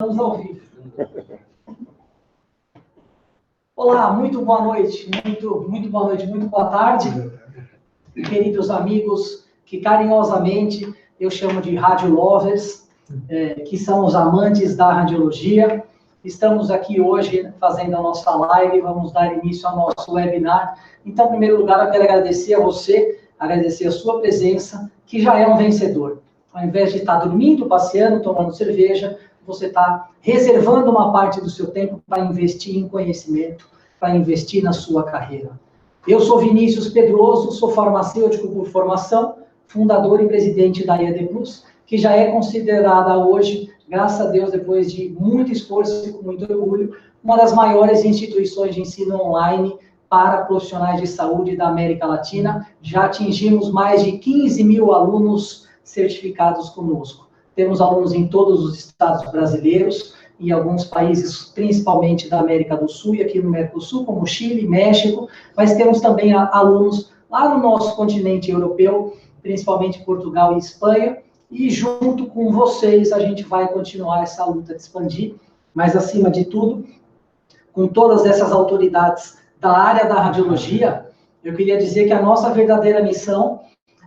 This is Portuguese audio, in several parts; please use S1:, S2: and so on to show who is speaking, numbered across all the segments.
S1: Estamos ao vivo. Olá, muito boa noite, muito boa noite, muito boa tarde, queridos amigos que carinhosamente eu chamo de rádio lovers, que são os amantes da radiologia. Estamos aqui hoje fazendo a nossa live, vamos dar início ao nosso webinar. Então, em primeiro lugar, eu quero agradecer a você, agradecer a sua presença, que já é um vencedor. Ao invés de estar dormindo, passeando, tomando cerveja, você está reservando uma parte do seu tempo para investir em conhecimento, para investir na sua carreira. Eu sou Vinícius Pedroso, sou farmacêutico por formação, fundador e presidente da EAD Plus, que já é considerada hoje, graças a Deus, depois de muito esforço e com muito orgulho, uma das maiores instituições de ensino online para profissionais de saúde da América Latina. Já atingimos mais de 15 mil alunos certificados conosco. Temos alunos em todos os estados brasileiros, em alguns países, principalmente da América do Sul e aqui no Mercosul, como Chile, México, mas temos também alunos lá no nosso continente europeu, principalmente Portugal e Espanha, e junto com vocês a gente vai continuar essa luta de expandir, mas acima de tudo, com todas essas autoridades da área da radiologia, eu queria dizer que a nossa verdadeira missão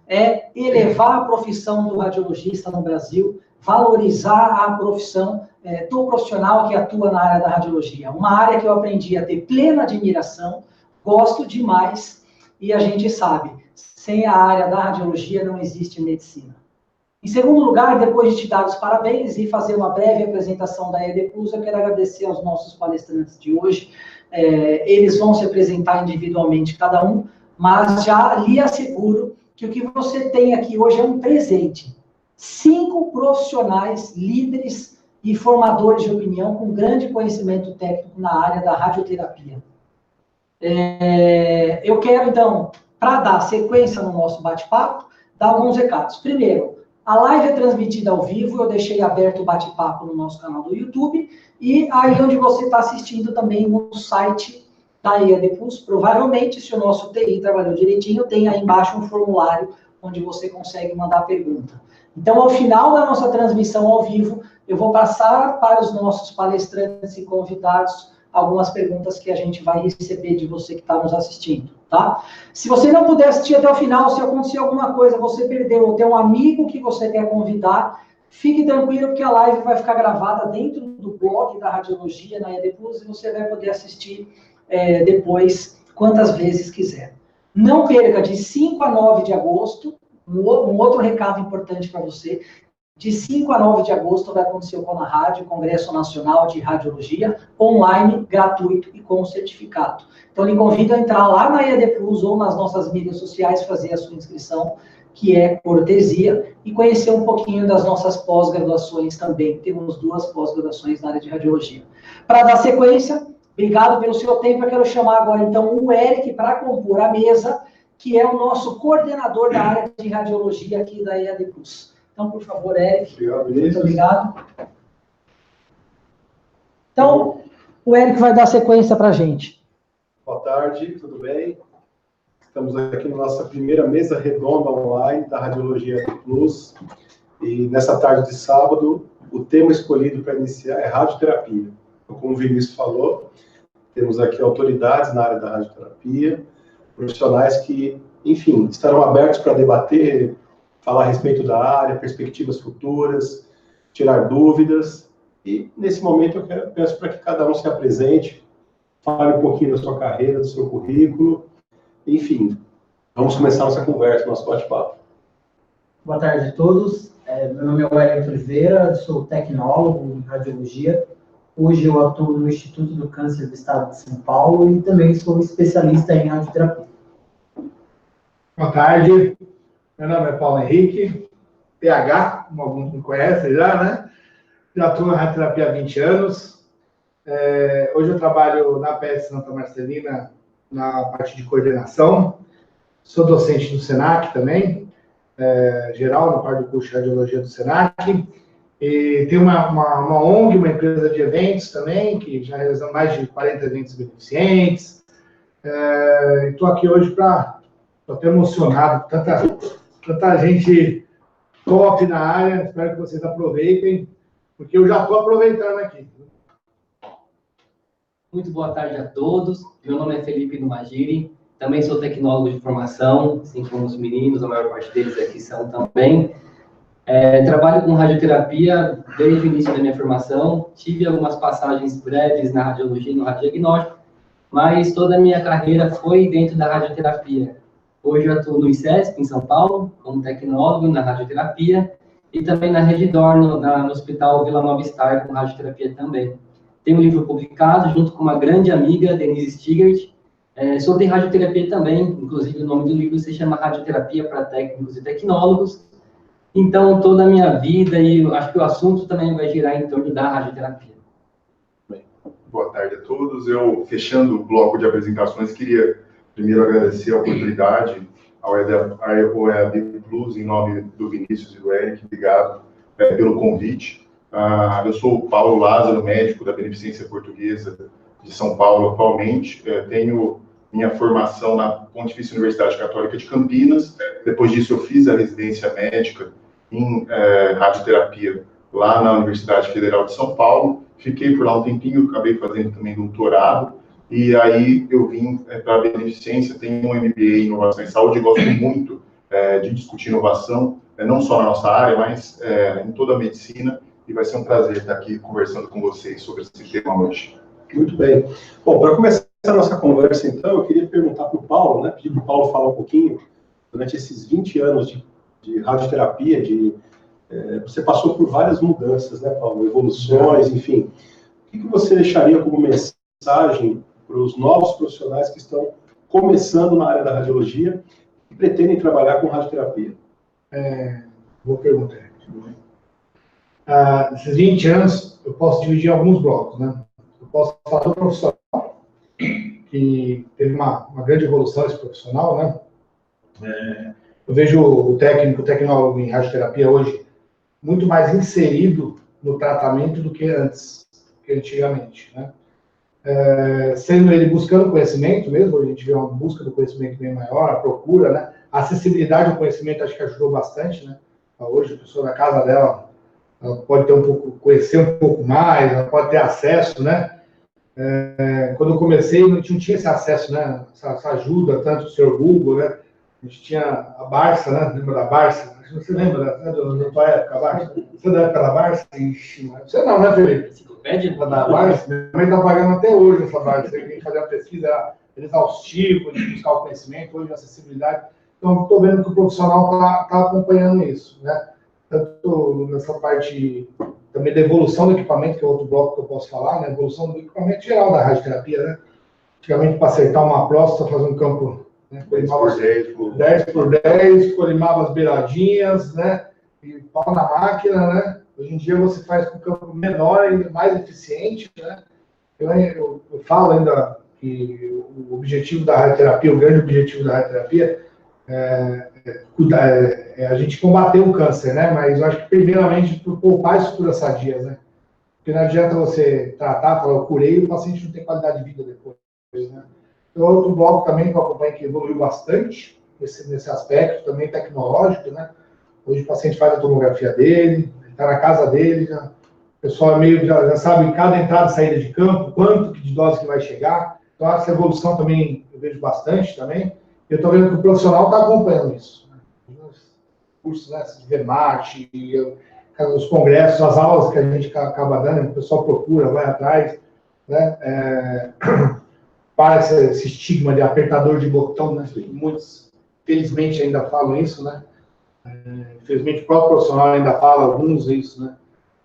S1: é elevar a profissão do radiologista no Brasil, valorizar a profissão do profissional que atua na área da radiologia. Uma área que eu aprendi a ter plena admiração, gosto demais, e a gente sabe, sem a área da radiologia não existe medicina. Em segundo lugar, depois de te dar os parabéns e fazer uma breve apresentação da EAD Plus, eu quero agradecer aos nossos palestrantes de hoje. Eles vão se apresentar individualmente, cada um, mas já lhe asseguro que o que você tem aqui hoje é um presente. 5 profissionais, líderes e formadores de opinião com grande conhecimento técnico na área da radioterapia. Eu quero, então, para dar sequência no nosso bate-papo, dar alguns recados. Primeiro, a live é transmitida ao vivo, eu deixei aberto o bate-papo no nosso canal do YouTube, e aí onde você está assistindo também no site da EAD Plus, provavelmente, se o nosso TI trabalhou direitinho, tem aí embaixo um formulário onde você consegue mandar pergunta. Então, ao final da nossa transmissão ao vivo, eu vou passar para os nossos palestrantes e convidados algumas perguntas que a gente vai receber de você que está nos assistindo, tá? Se você não puder assistir até o final, se acontecer alguma coisa, você perdeu, ou tem um amigo que você quer convidar, fique tranquilo, porque a live vai ficar gravada dentro do blog da Radiologia, na EAD Plus, e você vai poder assistir depois, quantas vezes quiser. Não perca, de 5 a 9 de agosto, um outro recado importante para você, de 5 a 9 de agosto vai acontecer o CONARAD, Congresso Nacional de Radiologia, online, gratuito e com certificado. Então, lhe convido a entrar lá na EAD Plus ou nas nossas mídias sociais, fazer a sua inscrição, que é cortesia, e conhecer um pouquinho das nossas pós-graduações também. Temos 2 pós-graduações na área de radiologia. Para dar sequência, obrigado pelo seu tempo. Eu quero chamar agora, então, o Eric para compor a mesa, que é o nosso coordenador da área de radiologia aqui da EAD Plus. Então, por favor, Eric.
S2: Obrigado,
S1: muito obrigado. Então, o Eric vai dar sequência para a gente.
S2: Boa tarde, tudo bem? Estamos aqui na nossa primeira mesa redonda online da Radiologia EAD Plus. E nessa tarde de sábado, o tema escolhido para iniciar é radioterapia. Como o Vinícius falou, temos aqui autoridades na área da radioterapia, profissionais que, enfim, estarão abertos para debater, falar a respeito da área, perspectivas futuras, tirar dúvidas. E, nesse momento, eu peço para que cada um se apresente, fale um pouquinho da sua carreira, do seu currículo. Enfim, vamos começar nossa conversa, nosso bate-papo.
S3: Boa tarde a todos. Meu nome é Wellington Oliveira, sou tecnólogo em radiologia. Hoje eu atuo no Instituto do Câncer do Estado de São Paulo e também sou especialista em radioterapia.
S4: Boa tarde, meu nome é Paulo Henrique, PH, como alguns me conhecem já, né? Já atuo na radioterapia há 20 anos. Hoje eu trabalho na PS Santa Marcelina, na parte de coordenação. Sou docente do SENAC também, geral, na parte do curso de radiologia do SENAC. E tem uma ONG, uma empresa de eventos também, que já realizamos mais de 40 eventos beneficentes. Estou aqui hoje estou até emocionado, tanta gente top na área. Espero que vocês aproveitem, porque eu já estou aproveitando aqui.
S5: Muito boa tarde a todos. Meu nome é Felipe Numagiri, também sou tecnólogo de formação, assim como os meninos, a maior parte deles aqui são também. Trabalho com radioterapia desde o início da minha formação, tive algumas passagens breves na radiologia e no radiodiagnóstico, mas toda a minha carreira foi dentro da radioterapia. Hoje eu atuo no ICESP, em São Paulo, como tecnólogo na radioterapia, e também na Redidor, no Hospital Vila Nova Star, com radioterapia também. Tenho um livro publicado, junto com uma grande amiga, Denise Stigert, sobre radioterapia também, inclusive o nome do livro se chama Radioterapia para Técnicos e Tecnólogos. Então, toda a minha vida, e acho que o assunto também vai girar em torno da radioterapia.
S6: Bem, boa tarde a todos. Eu, fechando o bloco de apresentações, queria primeiro agradecer a oportunidade ao EAD Plus, em nome do Vinícius e do Eric. Obrigado pelo convite. Eu sou o Paulo Lázaro, médico da Beneficência Portuguesa de São Paulo atualmente. Tenho minha formação na Pontifícia Universidade Católica de Campinas. Depois disso, eu fiz a residência médica em radioterapia lá na Universidade Federal de São Paulo. Fiquei por lá um tempinho, acabei fazendo também doutorado. E aí eu vim para a Beneficência, tenho um MBA em Inovação em Saúde, e gosto muito de discutir inovação, não só na nossa área, mas em toda a medicina. E vai ser um prazer estar aqui conversando com vocês sobre esse tema hoje.
S2: Muito bem. Bom, para começar a nossa conversa, então, eu queria perguntar para o Paulo, pedir para o Paulo falar um pouquinho, durante esses 20 anos de radioterapia, você passou por várias mudanças, né, Paulo? Evoluções, enfim. O que você deixaria como mensagem para os novos profissionais que estão começando na área da radiologia e pretendem trabalhar com radioterapia?
S4: Boa pergunta. Esses 20 anos, eu posso dividir em alguns blocos, né? Eu posso falar do profissional, que teve uma grande evolução esse profissional, né? Eu vejo o tecnólogo em radioterapia hoje muito mais inserido no tratamento do que antigamente, né? Sendo ele buscando conhecimento mesmo, a gente vê uma busca do conhecimento bem maior, a procura, né? A acessibilidade ao conhecimento acho que ajudou bastante, né? Hoje a pessoa na casa dela, ela pode ter conhecer um pouco mais, ela pode ter acesso, né? Quando eu comecei, não tinha esse acesso, né? Essa ajuda, tanto o senhor Google, né? A gente tinha a Barça, né? Lembra da Barça? Acho que você lembra da tua época, a Barça? Você é da época da Barça? Ixi, você não, né, Felipe?
S5: Enciclopédia?
S4: Da Barça? Minha mãe está pagando até hoje essa Barça. Tem que fazer a pesquisa, era exaustivo, de buscar o conhecimento, hoje a acessibilidade. Então, estou vendo que o profissional está acompanhando isso, né? Tanto nessa parte também da evolução do equipamento, que é outro bloco que eu posso falar, né? Evolução do equipamento geral da radioterapia, né? Antigamente, para acertar uma próstata, fazer um campo, né? 10 por 10, colimava as beiradinhas, né? E pau na máquina, né? Hoje em dia você faz com um campo menor e mais eficiente, né? Eu falo ainda que o objetivo da radioterapia, o grande objetivo da radioterapia a gente combater o câncer, né? Mas eu acho que primeiramente por poupar estruturas sadias, né? Porque não adianta você tratar, falar, eu curei, e o paciente não tem qualidade de vida depois, né? Então, outro bloco também que eu acompanho que evoluiu bastante nesse aspecto também tecnológico, né? Hoje o paciente faz a tomografia dele, está na casa dele, já, o pessoal já sabe em cada entrada e saída de campo, quanto de dose que vai chegar. Então, essa evolução também eu vejo bastante também. Eu estou vendo que o profissional está acompanhando isso. Os cursos, né, de VMAT, os congressos, as aulas que a gente acaba dando, o pessoal procura, vai atrás, né? Para esse estigma de apertador de botão, né? Muitos, felizmente, ainda falam isso, né? Infelizmente, o próprio profissional ainda fala, alguns isso, né?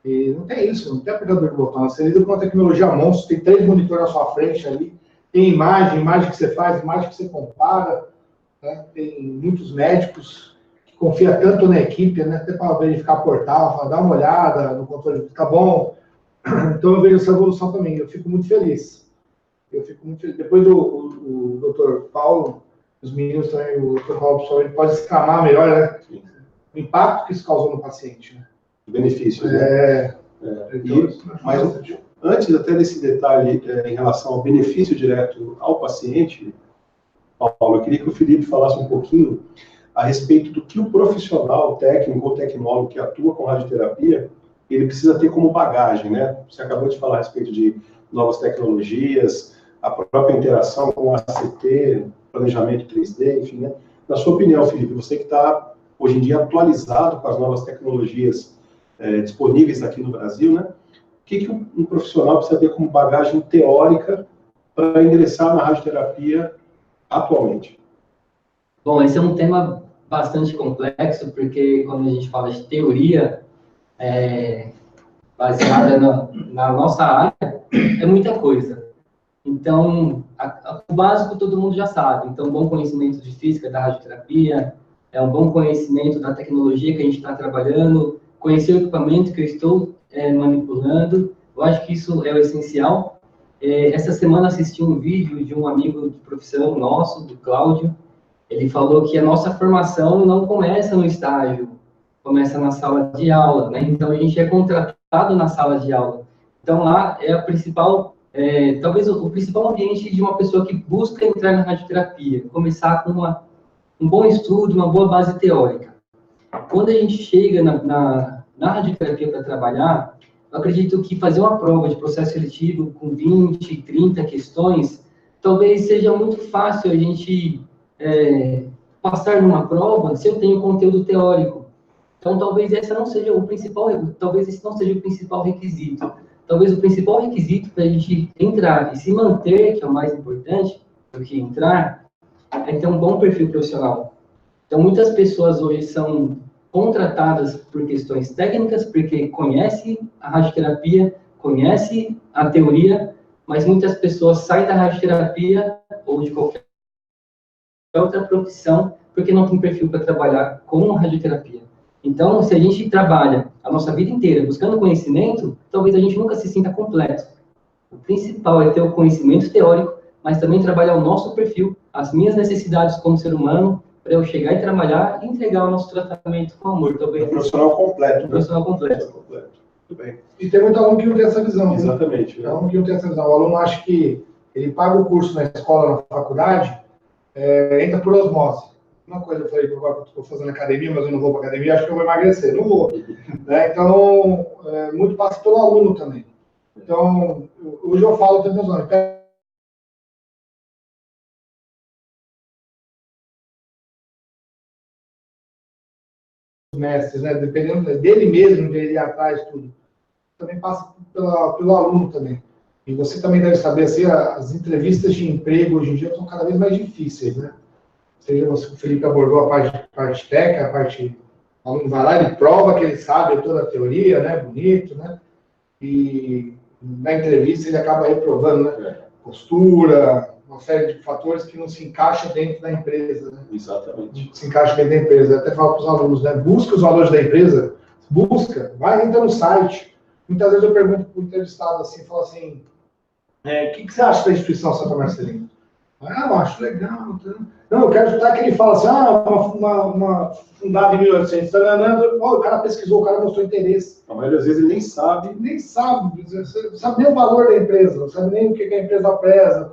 S4: E não tem isso, não tem apertador de botão. Você lida com uma tecnologia monstro, tem 3 monitores na sua frente ali, tem imagem que você faz, imagem que você compara, né? Tem muitos médicos que confiam tanto na equipe, né? Até para verificar portal, falar, dá uma olhada no controle, tá bom. Então eu vejo essa evolução também, eu fico muito feliz. Depois do Dr. Paulo, os meninos também, o Dr. Paulo pessoalmente pode exclamar melhor, né? O impacto que isso causou no paciente, né?
S2: Benefícios, né? Mas antes até desse detalhe em relação ao benefício direto ao paciente, Paulo, eu queria que o Felipe falasse um pouquinho a respeito do que o profissional técnico ou tecnólogo que atua com radioterapia ele precisa ter como bagagem, né? Você acabou de falar a respeito de novas tecnologias, a própria interação com o ACT, planejamento 3D, enfim, né? Na sua opinião, Felipe, você que está, hoje em dia, atualizado com as novas tecnologias disponíveis aqui no Brasil, né? O que um profissional precisa ter como bagagem teórica para ingressar na radioterapia atualmente?
S5: Bom, esse é um tema bastante complexo, porque quando a gente fala de teoria baseada na nossa área, é muita coisa. Então, o básico todo mundo já sabe. Então, bom conhecimento de física da radioterapia, um bom conhecimento da tecnologia que a gente está trabalhando, conhecer o equipamento que eu estou manipulando. Eu acho que isso é o essencial. Essa semana assisti um vídeo de um amigo de profissão nosso, do Cláudio. Ele falou que a nossa formação não começa no estágio, começa na sala de aula, né? Então, a gente é contratado na sala de aula. Então, lá é a principal, talvez o principal ambiente de uma pessoa que busca entrar na radioterapia, começar com um bom estudo, uma boa base teórica. Quando a gente chega na radioterapia para trabalhar, eu acredito que fazer uma prova de processo seletivo com 20, 30 questões, talvez seja muito fácil a gente passar numa prova se eu tenho conteúdo teórico. Então, talvez esse não seja o principal requisito. Talvez o principal requisito para a gente entrar e se manter, que é o mais importante do que entrar, é ter um bom perfil profissional. Então, muitas pessoas hoje são contratadas por questões técnicas, porque conhece a radioterapia, conhece a teoria, mas muitas pessoas saem da radioterapia ou de qualquer outra profissão porque não tem perfil para trabalhar com radioterapia. Então, se a gente trabalha a nossa vida inteira buscando conhecimento, talvez a gente nunca se sinta completo. O principal é ter o conhecimento teórico, mas também trabalhar o nosso perfil, as minhas necessidades como ser humano, para eu chegar e trabalhar e entregar o nosso tratamento com amor. Talvez
S2: um profissional completo.
S5: Um profissional completo.
S2: Muito bem.
S4: E tem muito aluno que não tem essa visão.
S2: Exatamente.
S4: Né? Aluno que não tem essa visão. O aluno acha que ele paga o curso na escola, na faculdade, entra por osmose. Uma coisa eu falei que eu estou fazendo academia, mas eu não vou para academia, acho que eu vou emagrecer. Não vou. Né? Então, muito passa pelo aluno também. Então, hoje eu falo para os meus alunos, mestres, né? Dependendo dele mesmo, de ele ir atrás, tudo. Também passa pelo aluno também. E você também deve saber, assim, as entrevistas de emprego hoje em dia estão cada vez mais difíceis, né? Seja você, o Felipe abordou a parte técnica, a parte... O aluno vai lá, ele prova que ele sabe toda a teoria, né? Bonito, né? E na entrevista ele acaba reprovando, né? Postura, uma série de fatores que não se encaixam dentro da empresa, né?
S2: Exatamente.
S4: Se encaixa dentro da empresa. Eu até falo para os alunos, né? Busca os valores da empresa, vai entrar no site. Muitas vezes eu pergunto para o entrevistado assim, falo assim, o que você acha da instituição Santa Marcelina? Eu acho legal. Não, eu quero escutar que ele fala assim, uma fundada em 1800, o cara pesquisou, o cara mostrou interesse.
S2: A maioria das vezes ele nem sabe.
S4: Nem sabe nem o valor da empresa, não sabe nem o que a empresa preza.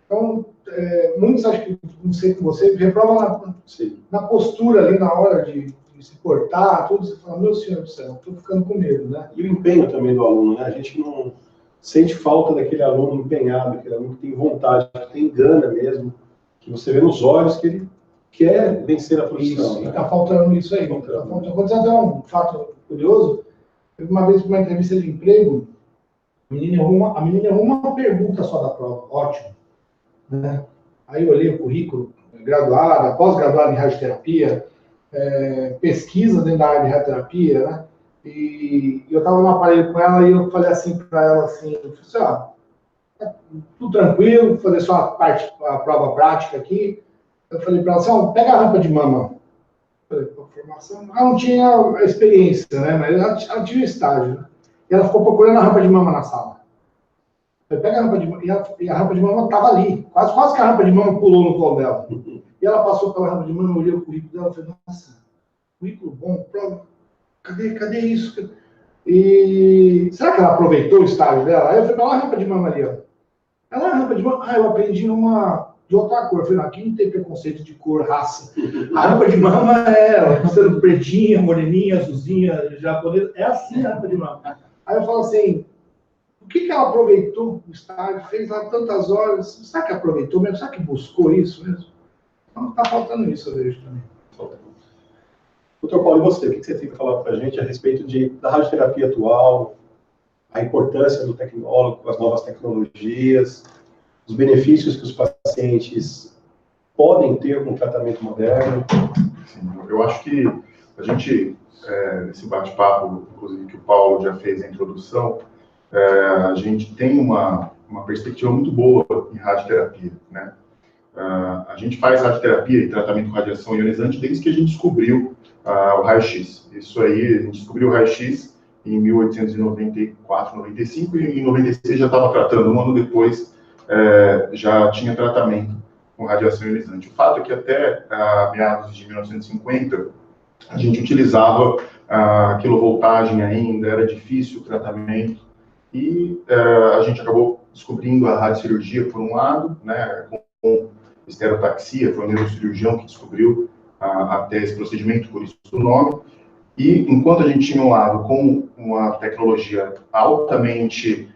S4: Então, muitos acho que, não sei com você, reprovam na postura ali, na hora de se portar, tudo, você fala, meu Senhor do céu, estou ficando com medo, né?
S2: E o empenho também do aluno, né? A gente não sente falta daquele aluno empenhado, aquele aluno que tem vontade, que tem gana mesmo, que você vê nos olhos que ele quer vencer a profissão.
S4: Isso,
S2: né?
S4: está faltando isso aí. Vou dizer até um fato curioso. Teve uma vez, uma entrevista de emprego, a menina errou uma pergunta só da prova, ótimo. Né? Aí eu olhei o currículo, graduada, pós-graduada em radioterapia, pesquisa dentro da área de radioterapia, né? E eu estava no aparelho com ela e eu falei assim para ela, assim, tudo tranquilo, vou fazer só a prova prática aqui. Eu falei para ela assim, pega a rampa de mama. Eu falei, formação, ela não tinha experiência, né? Mas ela tinha estágio, né? E ela ficou procurando a rampa de mama na sala. Eu pego a rampa de mama, e a rampa de mama estava ali. Quase que a rampa de mama pulou no colo dela. E ela passou pela rampa de mama, eu olhei o currículo dela e falei, nossa, currículo bom, prova. Cadê isso? E será que ela aproveitou o estágio dela? Aí eu falei, olha a rampa de mama ali, ó. Ela, a rampa de mama, eu aprendi numa de outra cor. Eu falei, não, aqui não tem preconceito de cor, raça. A rampa de mama é sendo pretinha, moreninha, azulzinha, japonesa, é assim a rampa de mama. Aí eu falo assim, o que ela aproveitou no estádio, fez lá tantas horas, será que aproveitou mesmo? Será que buscou isso mesmo? Então tá faltando isso, eu vejo também.
S2: Doutor Paulo, e você? O que você tem que falar para a gente a respeito da radioterapia atual, a importância do tecnólogo, as novas tecnologias, os benefícios que os pacientes podem ter com o tratamento moderno?
S6: Sim, eu acho que a gente, nesse bate-papo, inclusive que o Paulo já fez a introdução, a gente tem uma perspectiva muito boa em radioterapia, né? A gente faz radioterapia e tratamento com radiação ionizante desde que a gente descobriu o raio-x. Isso aí, a gente descobriu o raio-x em 1894, 95, e em 96 já estava tratando. Um ano depois, já tinha tratamento com radiação ionizante. O fato é que até meados de 1950, a gente utilizava quilovoltagem ainda, era difícil o tratamento, e a gente acabou descobrindo a radiocirurgia, por um lado, né, com estereotaxia, foi o neurocirurgião que descobriu até esse procedimento, por isso o nome. E enquanto a gente tinha um lado com uma tecnologia altamente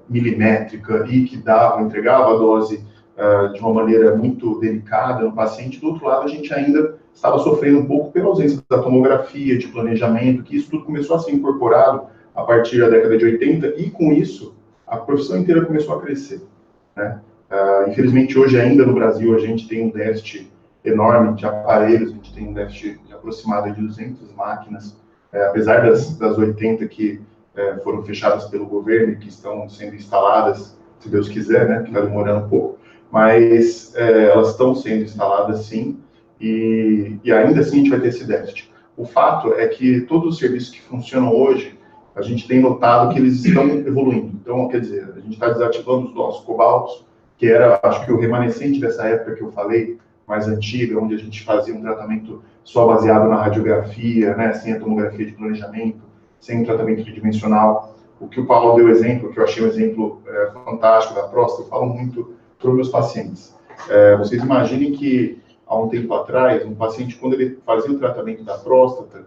S6: milimétrica e que entregava a dose de uma maneira muito delicada no paciente, do outro lado a gente ainda estava sofrendo um pouco pela ausência da tomografia, de planejamento, que isso tudo começou a ser incorporado a partir da década de 80, e com isso a profissão inteira começou a crescer, né? Infelizmente, hoje ainda no Brasil, a gente tem um déficit enorme de aparelhos, a gente tem um déficit de aproximado de 200 máquinas, apesar das 80 que foram fechadas pelo governo e que estão sendo instaladas, se Deus quiser, né, que está demorando um pouco, mas elas estão sendo instaladas sim, e ainda assim a gente vai ter esse déficit. O fato é que todos os serviços que funcionam hoje, a gente tem notado que eles estão evoluindo. Então, quer dizer, a gente está desativando os nossos cobaltos, que era, acho que o remanescente dessa época que eu falei, mais antiga, onde a gente fazia um tratamento só baseado na radiografia, né, sem a tomografia de planejamento, sem um tratamento tridimensional. O que o Paulo deu exemplo, que eu achei um exemplo fantástico da próstata, eu falo muito para os meus pacientes. Vocês imaginem que, há um tempo atrás, um paciente, quando ele fazia o tratamento da próstata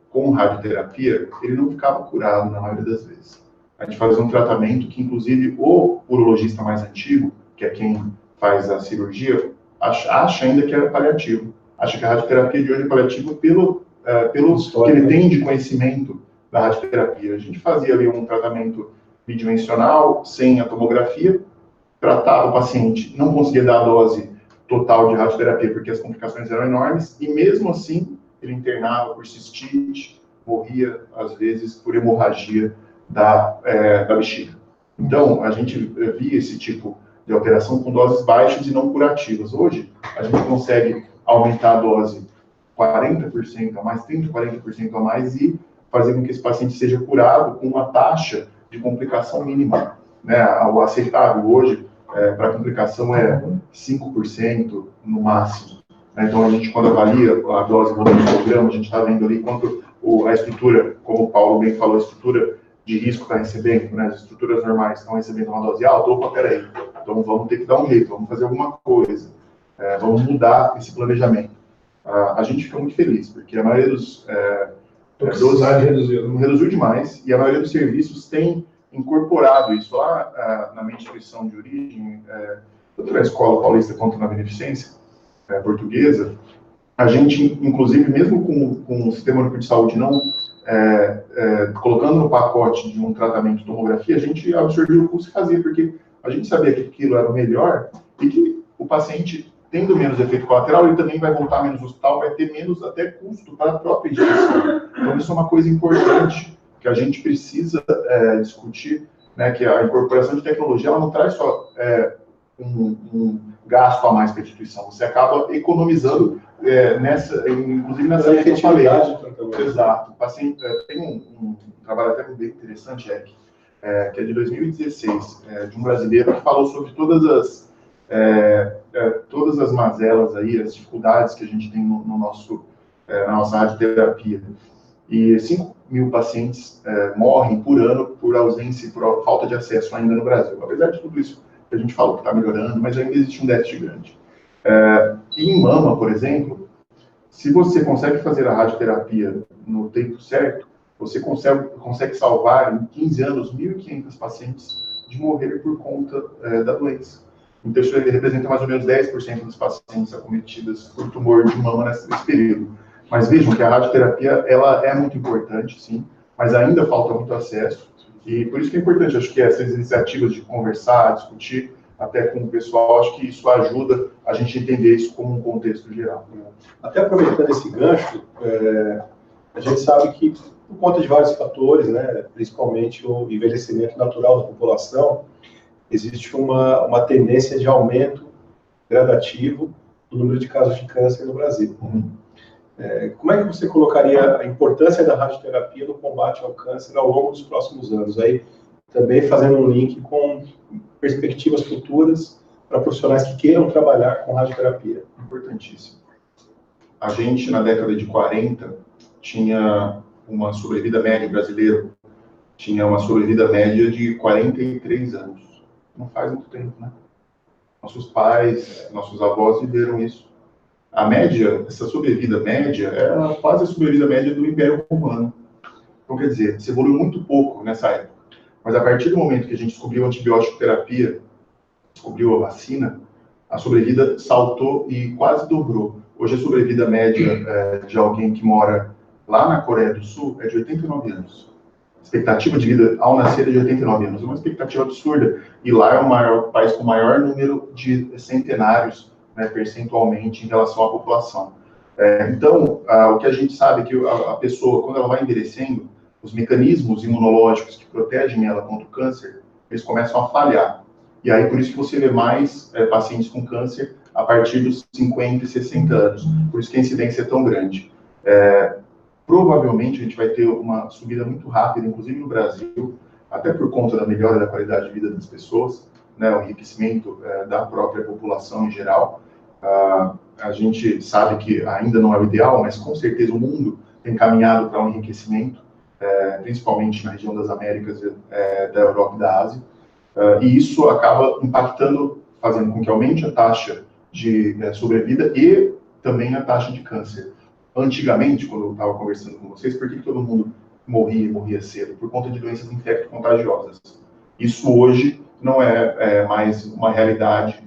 S6: com radioterapia, ele não ficava curado na maioria das vezes. A gente fazia um tratamento que, inclusive, o urologista mais antigo, que é quem faz a cirurgia, acha ainda que é paliativo. Acha que a radioterapia de hoje é paliativo pelo que ele tem de conhecimento da radioterapia. A gente fazia ali um tratamento bidimensional, sem a tomografia, tratava o paciente, não conseguia dar a dose total de radioterapia porque as complicações eram enormes, e mesmo assim ele internava por cistite, morria às vezes por hemorragia da bexiga. Então, a gente via esse tipo de alteração com doses baixas e não curativas. Hoje, a gente consegue aumentar a dose 40% a mais, 30%, 40% a mais, e fazer com que esse paciente seja curado com uma taxa de complicação mínima, né? O aceitável hoje para complicação é 5% no máximo. Então, a gente, quando avalia a dose do programa, a gente está vendo ali quanto a estrutura, como o Paulo bem falou, a estrutura de risco está recebendo, né? As estruturas normais estão recebendo uma dose alta. Opa, peraí, então vamos ter que dar um jeito, vamos fazer alguma coisa, vamos mudar esse planejamento. A gente fica muito feliz, porque a maioria dos reduziu demais, e a maioria dos serviços tem incorporado isso. Lá na minha instituição de origem, tanto na Escola Paulista quanto na Beneficência Portuguesa, a gente, inclusive, mesmo com o Sistema Único de Saúde não colocando no pacote de um tratamento de tomografia, a gente absorveu o custo e fazia, porque a gente sabia que aquilo era o melhor e que o paciente, tendo menos efeito colateral, ele também vai voltar menos ao hospital, vai ter menos até custo para a própria instituição. Então, isso é uma coisa importante que a gente precisa discutir, né, que a incorporação de tecnologia, ela não traz só um gasto a mais para a instituição, você acaba economizando inclusive nessa área que eu falei. Exato. O paciente tem um trabalho até bem interessante, Eric, que é de 2016, de um brasileiro que falou sobre todas as mazelas aí, as dificuldades que a gente tem na nossa radioterapia. E 5 mil pacientes morrem por ano por ausência e por falta de acesso ainda no Brasil. Apesar de tudo isso que a gente falou que está melhorando, mas ainda existe um déficit grande. E em mama, por exemplo, se você consegue fazer a radioterapia no tempo certo, você consegue salvar em 15 anos 1.500 pacientes de morrer por conta da doença. Então, isso representa mais ou menos 10% dos pacientes acometidos por tumor de mama nesse período. Mas vejam que a radioterapia, ela é muito importante, sim, mas ainda falta muito acesso. E por isso que é importante, acho que essas iniciativas de conversar, discutir até com o pessoal, acho que isso ajuda a gente a entender isso como um contexto geral.
S2: Até aproveitando esse gancho, a gente sabe que, por conta de vários fatores, né, principalmente o envelhecimento natural da população, existe uma tendência de aumento gradativo do número de casos de câncer no Brasil. Como é que você colocaria a importância da radioterapia no combate ao câncer ao longo dos próximos anos? Aí, também fazendo um link com perspectivas futuras para profissionais que queiram trabalhar com radioterapia.
S6: Importantíssimo. A gente, na década de 40, tinha uma sobrevida média brasileira, tinha uma sobrevida média de 43 anos. Não faz muito tempo, né? Nossos pais, nossos avós viveram isso. A média, essa sobrevida média, era quase a sobrevida média do Império Romano. Então, quer dizer, se evoluiu muito pouco nessa época. Mas a partir do momento que a gente descobriu a antibiótico terapia, descobriu a vacina, a sobrevida saltou e quase dobrou. Hoje a sobrevida média de alguém que mora lá na Coreia do Sul é de 89 anos. A expectativa de vida ao nascer é de 89 anos. É uma expectativa absurda. E lá é o país com o maior número de centenários, né, percentualmente, em relação à população. Então, o que a gente sabe é que a pessoa, quando ela vai envelhecendo, os mecanismos imunológicos que protegem ela contra o câncer, eles começam a falhar. E aí, por isso que você vê mais pacientes com câncer a partir dos 50 e 60 anos. Por isso que a incidência é tão grande. Provavelmente, a gente vai ter uma subida muito rápida, inclusive no Brasil, até por conta da melhora da qualidade de vida das pessoas, né, o enriquecimento da própria população em geral. A gente sabe que ainda não é o ideal, mas com certeza o mundo tem caminhado para um enriquecimento, principalmente na região das Américas, da Europa e da Ásia. E isso acaba impactando, fazendo com que aumente a taxa de sobrevida e também a taxa de câncer. Antigamente, quando eu estava conversando com vocês, por que todo mundo morria cedo? Por conta de doenças infecto-contagiosas. Isso hoje não é mais uma realidade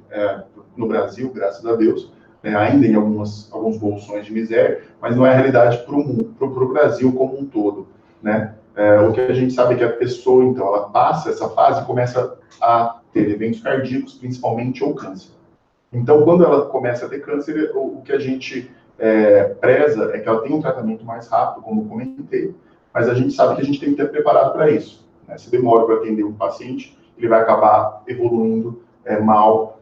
S6: no Brasil, graças a Deus, ainda em alguns bolsões de miséria, mas não é a realidade para o Brasil como um todo, né? O que a gente sabe é que a pessoa, então, ela passa essa fase e começa a ter eventos cardíacos, principalmente, ou câncer. Então, quando ela começa a ter câncer, o que a gente preza é que ela tenha um tratamento mais rápido, como eu comentei, mas a gente sabe que a gente tem que estar preparado para isso, né? Se demora para atender um paciente, ele vai acabar evoluindo mal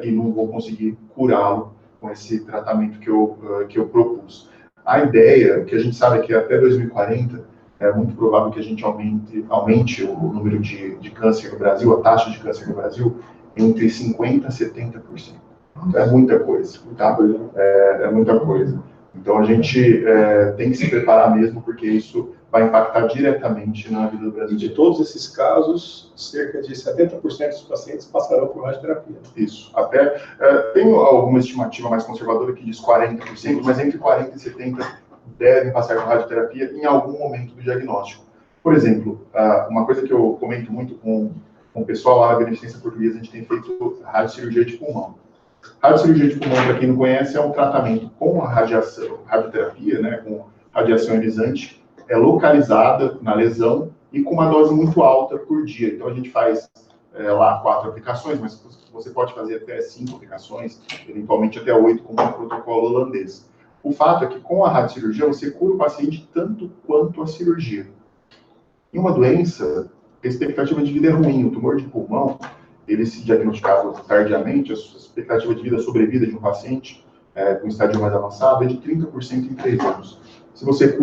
S6: e não vou conseguir curá-lo com esse tratamento que eu propus. A ideia, que a gente sabe é que até 2040 é muito provável que a gente aumente o número de câncer no Brasil, a taxa de câncer no Brasil, entre 50% a 70%. Então, é muita coisa, tá? É muita coisa. Então, a gente tem que se preparar mesmo, porque isso vai impactar diretamente na vida do Brasil.
S2: E de todos esses casos, cerca de 70% dos pacientes passarão por radioterapia.
S6: Isso. Até tem alguma estimativa mais conservadora que diz 40%, mas entre 40% e 70% devem passar por radioterapia em algum momento do diagnóstico. Por exemplo, uma coisa que eu comento muito com o pessoal lá na Beneficência Portuguesa, a gente tem feito radiocirurgia de pulmão. Radiocirurgia de pulmão, para quem não conhece, é um tratamento com a radioterapia, né, com radiação ionizante, localizada na lesão e com uma dose muito alta por dia. Então, a gente faz lá 4 aplicações, mas você pode fazer até 5 aplicações, eventualmente até 8, como no protocolo holandês. O fato é que com a radiocirurgia, você cura o paciente tanto quanto a cirurgia. Em uma doença, a expectativa de vida é ruim. O tumor de pulmão, ele se diagnosticado tardiamente, a expectativa de vida, a sobrevida de um paciente com estágio mais avançado é de 30% em 3 anos. Se você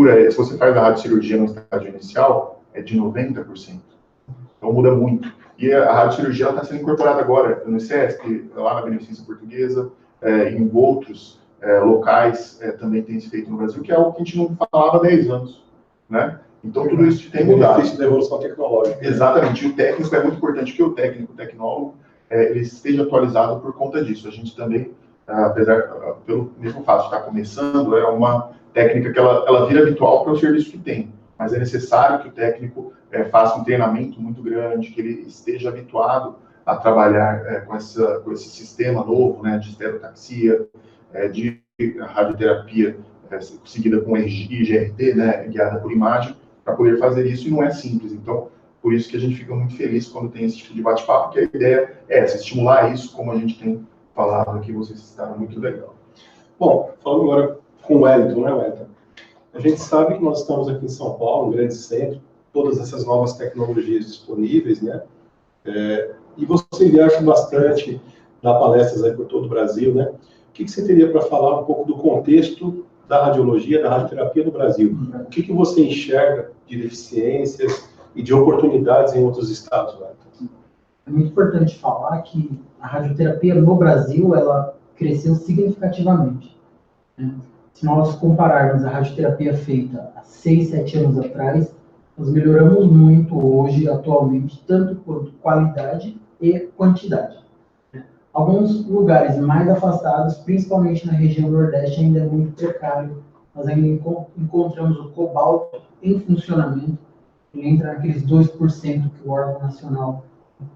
S6: faz a radiocirurgia no estágio inicial, é de 90%. Então muda muito. E a radiocirurgia está sendo incorporada agora no ICESP, lá na Beneficência Portuguesa, em outros locais também tem se feito no Brasil, que é algo que a gente não falava há 10 anos, né? Então tudo isso tem mudado.
S2: O benefício da evolução tecnológica.
S6: Exatamente. E o técnico é muito importante, que o técnico, o tecnólogo, ele esteja atualizado por conta disso. A gente também, apesar, pelo mesmo fato de estar começando, é uma técnica que ela vira habitual para o serviço que tem, mas é necessário que o técnico faça um treinamento muito grande, que ele esteja habituado a trabalhar com esse sistema novo, né, de estereotaxia, de radioterapia seguida com IGRT, né, guiada por imagem, para poder fazer isso, e não é simples. Então, por isso que a gente fica muito feliz quando tem esse tipo de bate-papo, que a ideia é essa, estimular isso, como a gente tem falado aqui, vocês citaram, muito legal.
S2: Bom, falando agora com o Wellington, né, Wellington? A gente sabe que nós estamos aqui em São Paulo, um grande centro, todas essas novas tecnologias disponíveis, né? E você viaja bastante, dá palestras aí por todo o Brasil, né? O que você teria para falar um pouco do contexto da radiologia, da radioterapia no Brasil? O que você enxerga de deficiências e de oportunidades em outros estados, Wellington?
S3: É muito importante falar que a radioterapia no Brasil, ela cresceu significativamente, né? Se nós compararmos a radioterapia feita há 6, 7 anos atrás, nós melhoramos muito hoje, atualmente, tanto por qualidade e quantidade. Alguns lugares mais afastados, principalmente na região Nordeste, ainda é muito precário. Nós ainda encontramos o cobalto em funcionamento, ele entra naqueles 2% que o órgão nacional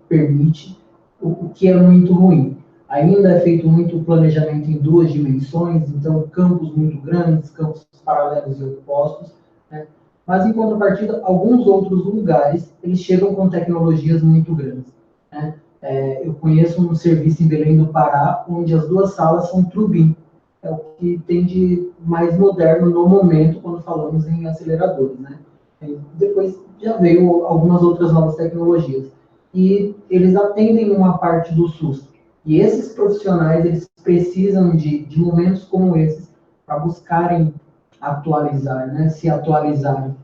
S3: permite, o que é muito ruim. Ainda é feito muito planejamento em 2 dimensões, então campos muito grandes, campos paralelos e opostos, né? Mas, em contrapartida, alguns outros lugares, eles chegam com tecnologias muito grandes, né? Eu conheço um serviço em Belém do Pará, onde as 2 salas são Trubin. É o que tem de mais moderno no momento, quando falamos em aceleradores, né? E depois já veio algumas outras novas tecnologias. E eles atendem uma parte do SUS. E esses profissionais, eles precisam de momentos como esses para buscarem atualizar, né? Se atualizarem.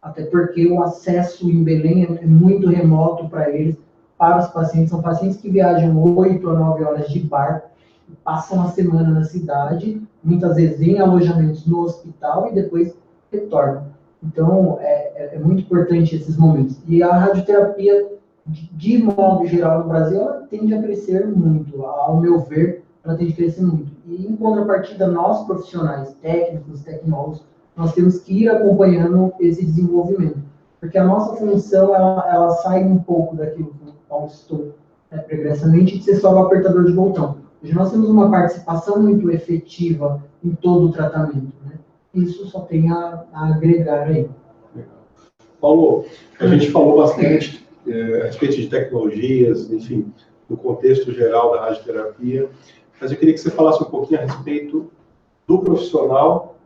S3: Até porque o acesso em Belém é muito remoto para eles, para os pacientes. São pacientes que viajam 8 a 9 horas de barco, passam a semana na cidade, muitas vezes em alojamentos no hospital e depois retornam. Então, é muito importante esses momentos. E a radioterapia, de modo geral, no Brasil, ela tende a crescer muito. Ao meu ver, ela tende a crescer muito. E, em contrapartida, nós, profissionais, técnicos, tecnólogos, nós temos que ir acompanhando esse desenvolvimento. Porque a nossa função, ela sai um pouco daquilo que o Paulo citou, pregressamente, de ser só o apertador de botão. Hoje nós temos uma participação muito efetiva em todo o tratamento, né? Isso só tem a agregar aí.
S2: Paulo, a gente falou bastante a respeito de tecnologias, enfim, no contexto geral da radioterapia, mas eu queria que você falasse um pouquinho a respeito do profissional,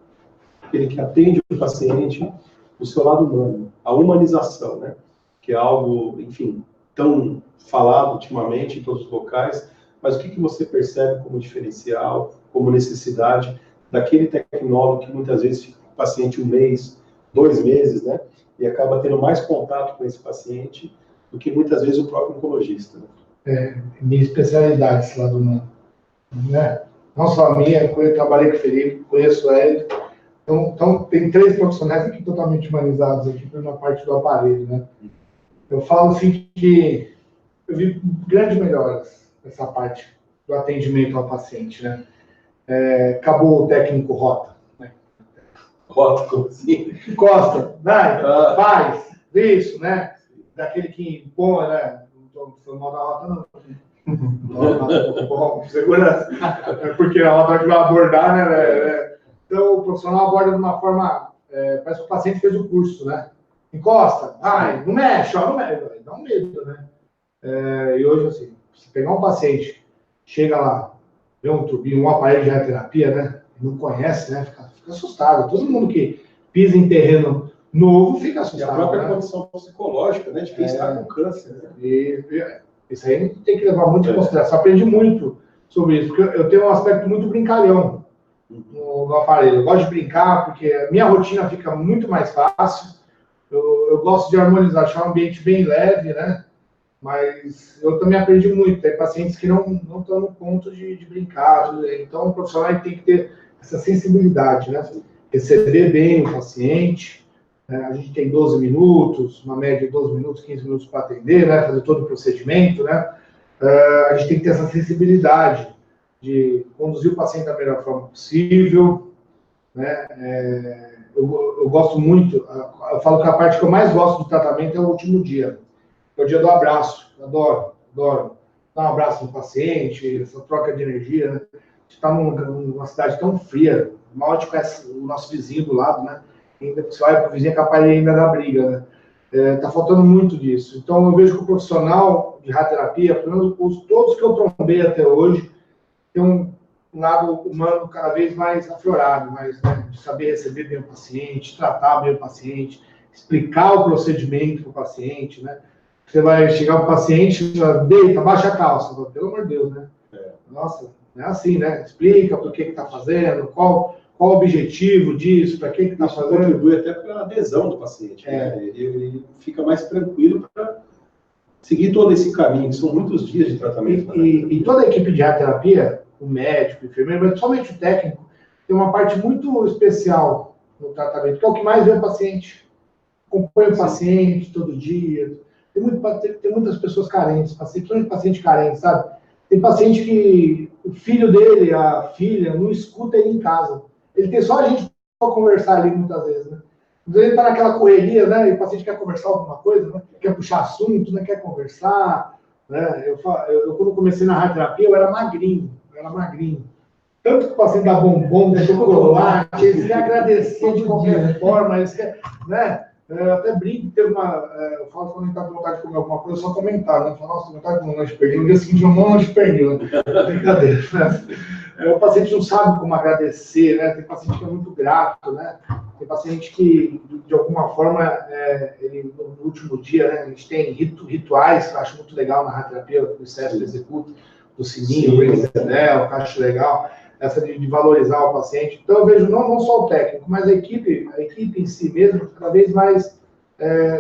S2: aquele que atende o paciente, do seu lado humano, a humanização, né? Que é algo, enfim, tão falado ultimamente em todos os locais, mas o que você percebe como diferencial, como necessidade daquele tecnólogo que muitas vezes fica com o paciente 1 mês, 2 meses, né? E acaba tendo mais contato com esse paciente do que muitas vezes o próprio oncologista, né?
S4: Minha especialidade, esse lado humano, né? Não só a minha, eu trabalhei com o Felipe, conheço o Hélio. Então, tem 3 profissionais aqui totalmente humanizados aqui na parte do aparelho, né? Eu falo assim que eu vi grandes melhoras nessa parte do atendimento ao paciente, né? Acabou o técnico rota, né?
S2: Rota, como assim?
S4: Costa, vai, faz, isso, né? Daquele que impõe, né? Não estou falando mal da rota, não. Bom, segurança. Porque a hora que vai abordar, né? Então, o profissional aborda de uma forma, parece que o paciente fez o curso, né? Encosta, vai, não mexe, ó, não mexe, dá um medo, né? E hoje, assim, se pegar um paciente, chega lá, vê um turbinho, um aparelho de radioterapia, né? Não conhece, né? Fica assustado. Todo mundo que pisa em terreno novo fica assustado.
S2: E a própria,
S4: né?
S2: condição psicológica, né? De quem está com câncer, né?
S4: Isso aí tem que levar muito em consideração. Aprendi muito sobre isso, porque eu tenho um aspecto muito brincalhão no aparelho. Eu gosto de brincar, porque a minha rotina fica muito mais fácil. Eu gosto de harmonizar, deixar um ambiente bem leve, né? Mas eu também aprendi muito. Tem pacientes que não estão no ponto de brincar. Então, o profissional tem que ter essa sensibilidade, né? Receber bem o paciente. A gente tem 12 minutos, uma média de 12 minutos, 15 minutos para atender, né? Fazer todo o procedimento, né? A gente tem que ter essa sensibilidade de conduzir o paciente da melhor forma possível, né? Eu gosto muito, eu falo que a parte que eu mais gosto do tratamento é o último dia, é o dia do abraço. Eu adoro dar um abraço no paciente, essa troca de energia, né? A gente está numa cidade tão fria, mal a gente conhece o nosso vizinho do lado, né? Ainda você olha para o vizinho, é capaz de ainda dar briga, né? Está faltando muito disso. Então, eu vejo que o profissional de radioterapia, pelo menos todos que eu trombei até hoje, tem um lado humano cada vez mais aflorado, mais, né, de saber receber bem o paciente, tratar bem o paciente, explicar o procedimento para o paciente, né? Você vai chegar para o paciente, deita, baixa a calça, pelo amor de Deus, né? Nossa, não é assim, né? Explica por que está fazendo, qual o objetivo disso, para que está fazendo.
S2: Contribui até para a adesão do paciente. Né? Ele fica mais tranquilo para seguir todo esse caminho. São muitos dias de tratamento.
S4: E toda a equipe de radioterapia, o médico, o enfermeiro, mas somente o técnico, tem uma parte muito especial no tratamento, que é o que mais vê o paciente. Acompanha o paciente todo dia. Tem muitas pessoas carentes, principalmente paciente carente, sabe? Tem paciente que o filho dele, a filha, não escuta ele em casa. Ele tem só a gente para conversar ali muitas vezes, né? Ele está naquela correria, né? E o paciente quer conversar alguma coisa, né? Quer puxar assunto, né? Quer conversar, né? Eu quando comecei na radioterapia, eu era magrinho. Tanto que o paciente dá bombom, dá chocolate, eles querem agradecer de qualquer forma, eles querem, né? Eu até brinco, teve eu falo quando a gente está com vontade de comer alguma coisa, só comentar, né? Falo, nossa, vontade de comer um lanche pernil, no dia seguinte eu um lanche pernil, né? Brincadeira, né? O paciente não sabe como agradecer, né? Tem paciente que é muito grato, né? Tem paciente que, de alguma forma, ele, no último dia, né? A gente tem rituais que eu acho muito legal na radioterapia, o CESP executa, do sininho, o ring the bell, que eu acho legal, essa de valorizar o paciente. Então, eu vejo não só o técnico, mas a equipe em si mesmo, cada vez mais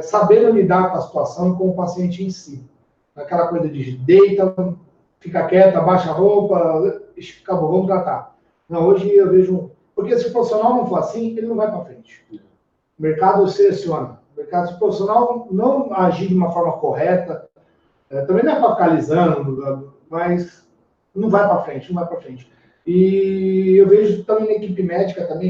S4: sabendo lidar com a situação e com o paciente em si. Aquela coisa de deita, fica quieta, abaixa a roupa, acabou, vamos tratar. Não, hoje eu vejo... Porque se o profissional não for assim, ele não vai para frente. O mercado seleciona. Se o profissional não agir de uma forma correta, também não é para ficar alisando, mas não vai para frente. E eu vejo também na equipe médica, pelo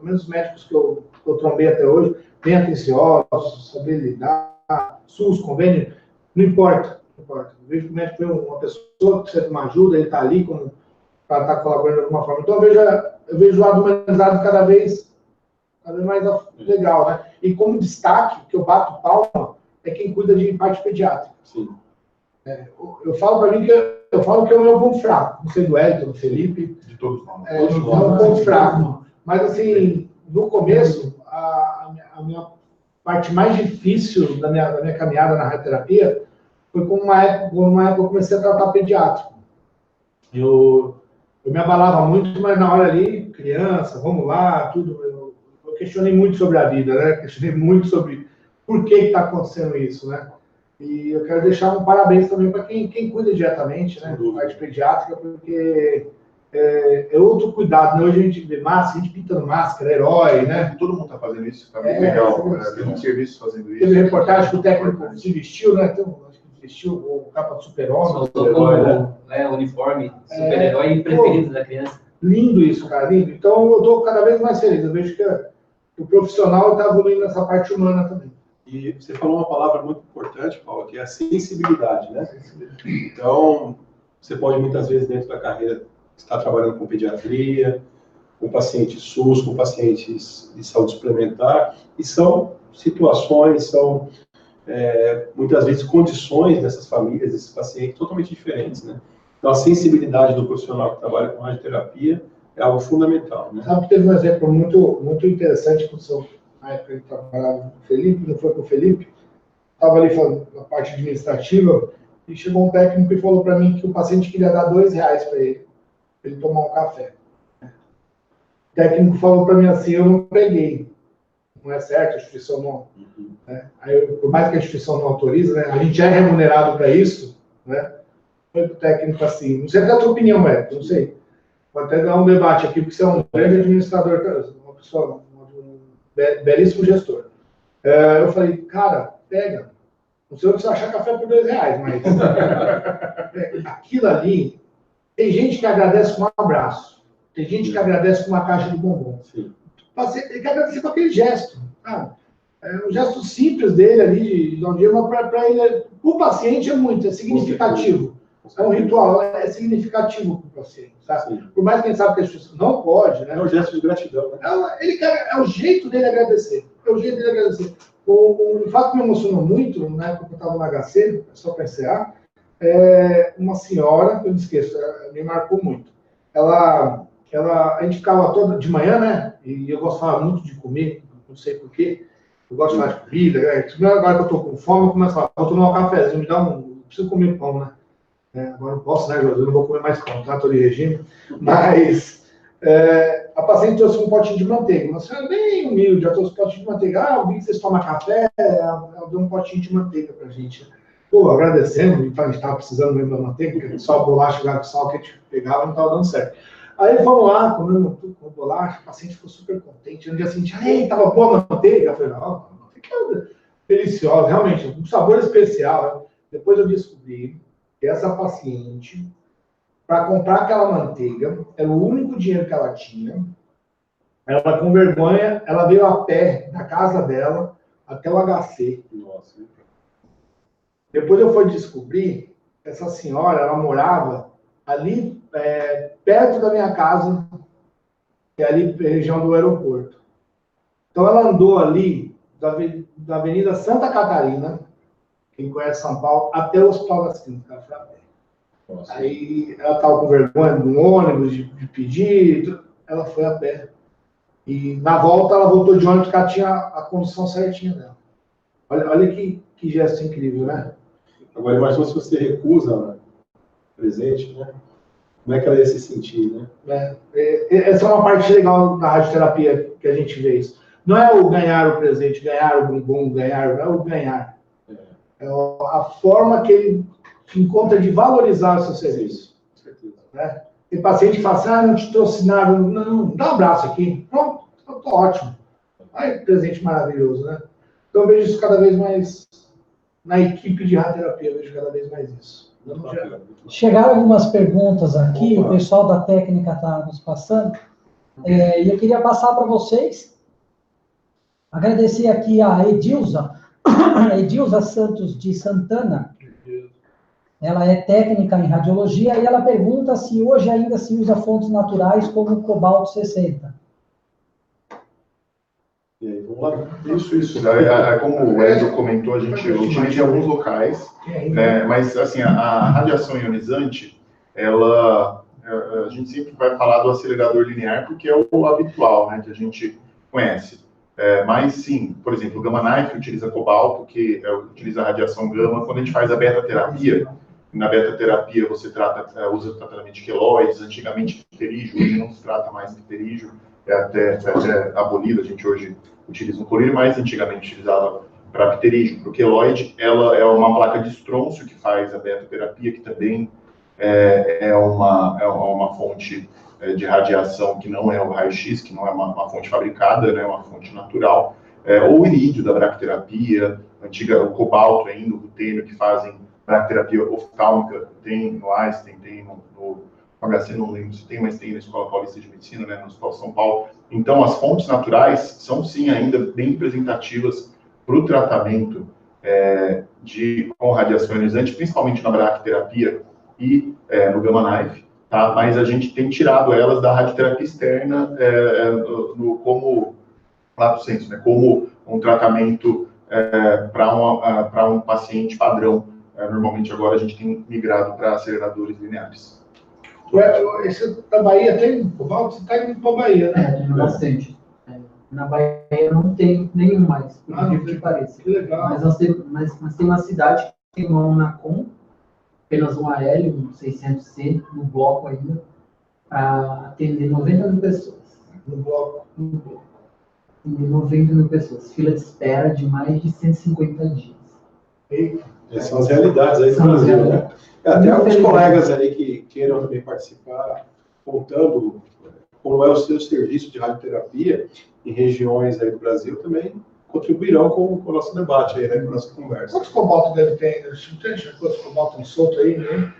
S4: menos os médicos que eu trombei até hoje, bem atenciosos, saber lidar, SUS, convênio, não importa. Eu vejo que o médico é uma pessoa que precisa de uma ajuda, ele está ali para estar colaborando de alguma forma. Então eu vejo o lado humanizado cada vez mais legal, né? E como destaque, que eu bato palma, é quem cuida de parte pediátrica.
S2: Sim.
S4: Eu falo para mim que é o meu ponto fraco. Não sei do Elton, do Felipe.
S6: De todos nós.
S4: É um ponto fraco. Mas, assim, no começo, a minha parte mais difícil da minha caminhada na radioterapia foi com uma época eu comecei a tratar pediátrico. Eu me abalava muito, mas na hora ali, criança, vamos lá, tudo. Eu questionei muito sobre a vida, né? Questionei muito sobre por que está acontecendo isso, né? E eu quero deixar um parabéns também para quem cuida diretamente, né? Parte pediátrica, porque é outro cuidado, né? Hoje a gente vê máscara, a gente pintando máscara, herói, né?
S6: Todo mundo está fazendo isso, está muito legal. Tem um serviço fazendo isso.
S4: Teve reportagem que o técnico se vestiu, né? Acho que vestiu o capa do super-homem.
S5: Uniforme, super-herói preferido da criança.
S4: Lindo isso, cara, lindo. Então eu estou cada vez mais feliz. Eu vejo que o profissional está evoluindo nessa parte humana também.
S2: E você falou uma palavra muito importante, Paulo, que é a sensibilidade, né? Então, você pode muitas vezes dentro da carreira estar trabalhando com pediatria, com pacientes SUS, com pacientes de saúde suplementar, e são situações, muitas vezes condições dessas famílias, desses pacientes totalmente diferentes, né? Então, a sensibilidade do profissional que trabalha com radioterapia é algo fundamental, né?
S4: Sabe que teve um exemplo muito interessante na época que ele trabalhava com o Felipe, não foi com o Felipe, estava ali falando na parte administrativa, e chegou um técnico e falou para mim que o paciente queria dar R$2 para ele tomar um café. O técnico falou para mim assim, eu não peguei, não é certo, a instituição não... Né? Aí, por mais que a instituição não autorize, né, a gente é remunerado para isso, né? Foi o técnico assim, não sei da tua opinião, Beto, não sei. Pode até dar um debate aqui, porque você é um grande administrador, uma pessoa, um belíssimo gestor. Eu falei, cara, pega. Não sei onde você achar café por R$2, mas aquilo ali, tem gente que agradece com um abraço, tem gente que agradece com uma caixa de bombom. Sim. Ele quer agradecer com aquele gesto. É um gesto simples dele ali, de dar um dia, mas para ele, o paciente é significativo. É um ritual, é significativo para o paciente. Sabe? Por mais que a gente sabe que a gente não pode, né?
S2: É um gesto de gratidão. Né?
S4: É o jeito dele agradecer. É o jeito dele agradecer. O fato que me emocionou muito, na época que eu estava no HC, só para encerrar, uma senhora, que eu não esqueço, me marcou muito. A gente ficava toda de manhã, né? E eu gostava muito de comer, não sei porquê. Eu gosto mais de comida. Agora que eu estou com fome, eu começo a falar, vou tomar um cafezinho, preciso comer pão, né? Agora não posso, né, José? Eu não vou comer mais pão, tá? Estou de regime. Mas a paciente trouxe um potinho de manteiga. Uma senhora bem humilde, já trouxe um potinho de manteiga. Eu vi que vocês tomam café, ela deu um potinho de manteiga pra gente. Pô, agradecendo, a gente estava precisando mesmo da manteiga, porque só a bolacha com sal que a gente pegava não estava dando certo. Aí fomos lá, comemos tudo com bolacha, o paciente ficou super contente. No dia seguinte, estava boa a manteiga. Eu falei, não, a manteiga é deliciosa, realmente, um sabor especial. Né? Depois eu descobri que essa paciente, para comprar aquela manteiga, era o único dinheiro que ela tinha. Ela, com vergonha, ela veio a pé da casa dela até o HC.
S2: Nossa.
S4: Depois eu fui descobrir que essa senhora, ela morava ali perto da minha casa, que é ali na região do aeroporto. Então ela andou ali da Avenida Santa Catarina, quem conhece São Paulo, até o Hospital das Clínicas. Aí ela estava com vergonha do ônibus, de pedir, ela foi a pé. E na volta ela voltou de ônibus porque ela tinha a condição certinha dela. Olha que gesto incrível, né?
S2: Agora imagina se você recusa presente, né? Como é que ela ia se sentir, né?
S4: Essa é uma parte legal da radioterapia que a gente vê isso. Não é o ganhar o presente, ganhar o bumbum, não é o ganhar. É a forma que ele encontra de valorizar o seu serviço.
S2: Com certeza.
S4: Né? Tem paciente que fala assim, não te trouxe nada, não, dá um abraço aqui. Pronto, tô ótimo. Aí, presente maravilhoso, né? Então eu vejo isso cada vez mais na equipe de radioterapia, eu vejo cada vez mais isso.
S1: Chegaram algumas perguntas aqui, o pessoal da técnica está nos passando, e eu queria passar para vocês, agradecer aqui a Edilza Santos de Santana, ela é técnica em radiologia, e ela pergunta se hoje ainda se usa fontes naturais como o cobalto 60.
S2: E aí, vamos lá.
S6: Isso. Como o Edson comentou, a gente utiliza em alguns locais, mas assim, a radiação ionizante, a gente sempre vai falar do acelerador linear, porque é o habitual, né, que a gente conhece. Mas sim, por exemplo, o Gamma Knife utiliza cobalto, que utiliza a radiação gama. Quando a gente faz a beta-terapia, na beta-terapia você usa tratamento de queloides, antigamente pterígio, hoje não se trata mais de pterígio, até abolido, a gente hoje utiliza um colírio, mas antigamente utilizava para pterígio. Para o queloide, ela é uma placa de estrôncio que faz a beta-terapia, que também é uma fonte de radiação que não é o raio-x, que não é uma fonte fabricada, né, uma fonte natural, ou o irídio da bracterapia, o cobalto ainda, o rutênio, que fazem bracterapia oftálmica, tem no Einstein, tem no HC, não lembro se tem, mas tem na Escola Paulista de Medicina, né, no Hospital São Paulo. Então, as fontes naturais são, sim, ainda bem representativas para o tratamento com radiação ionizante, principalmente na bracterapia e no Gamma Knife, tá? Mas a gente tem tirado elas da radioterapia externa como lato sensu, né? Como um tratamento para um paciente padrão. Normalmente agora a gente tem migrado para aceleradores lineares.
S4: Esse da Bahia tem cobalto? Você está indo para a Bahia, né?
S3: Tem bastante. Na Bahia não tem nenhum mais, por incrível que pareça.
S4: Que legal.
S3: Mas tem uma cidade que tem uma Unacom, apenas um AL, um 600C, no bloco ainda, para atender 90 mil pessoas.
S4: No bloco.
S3: 90 mil pessoas. Fila de espera de mais de 150 dias.
S2: Essas são as realidades aí do Brasil, né? Até alguns colegas aí que queiram também participar, contando como é o seu serviço de radioterapia em regiões aí do Brasil, também contribuirão com o nosso debate aí, né, com a nossa conversa.
S4: Quantos cobalto deve ter? Quantos cobalto tem solto aí, né?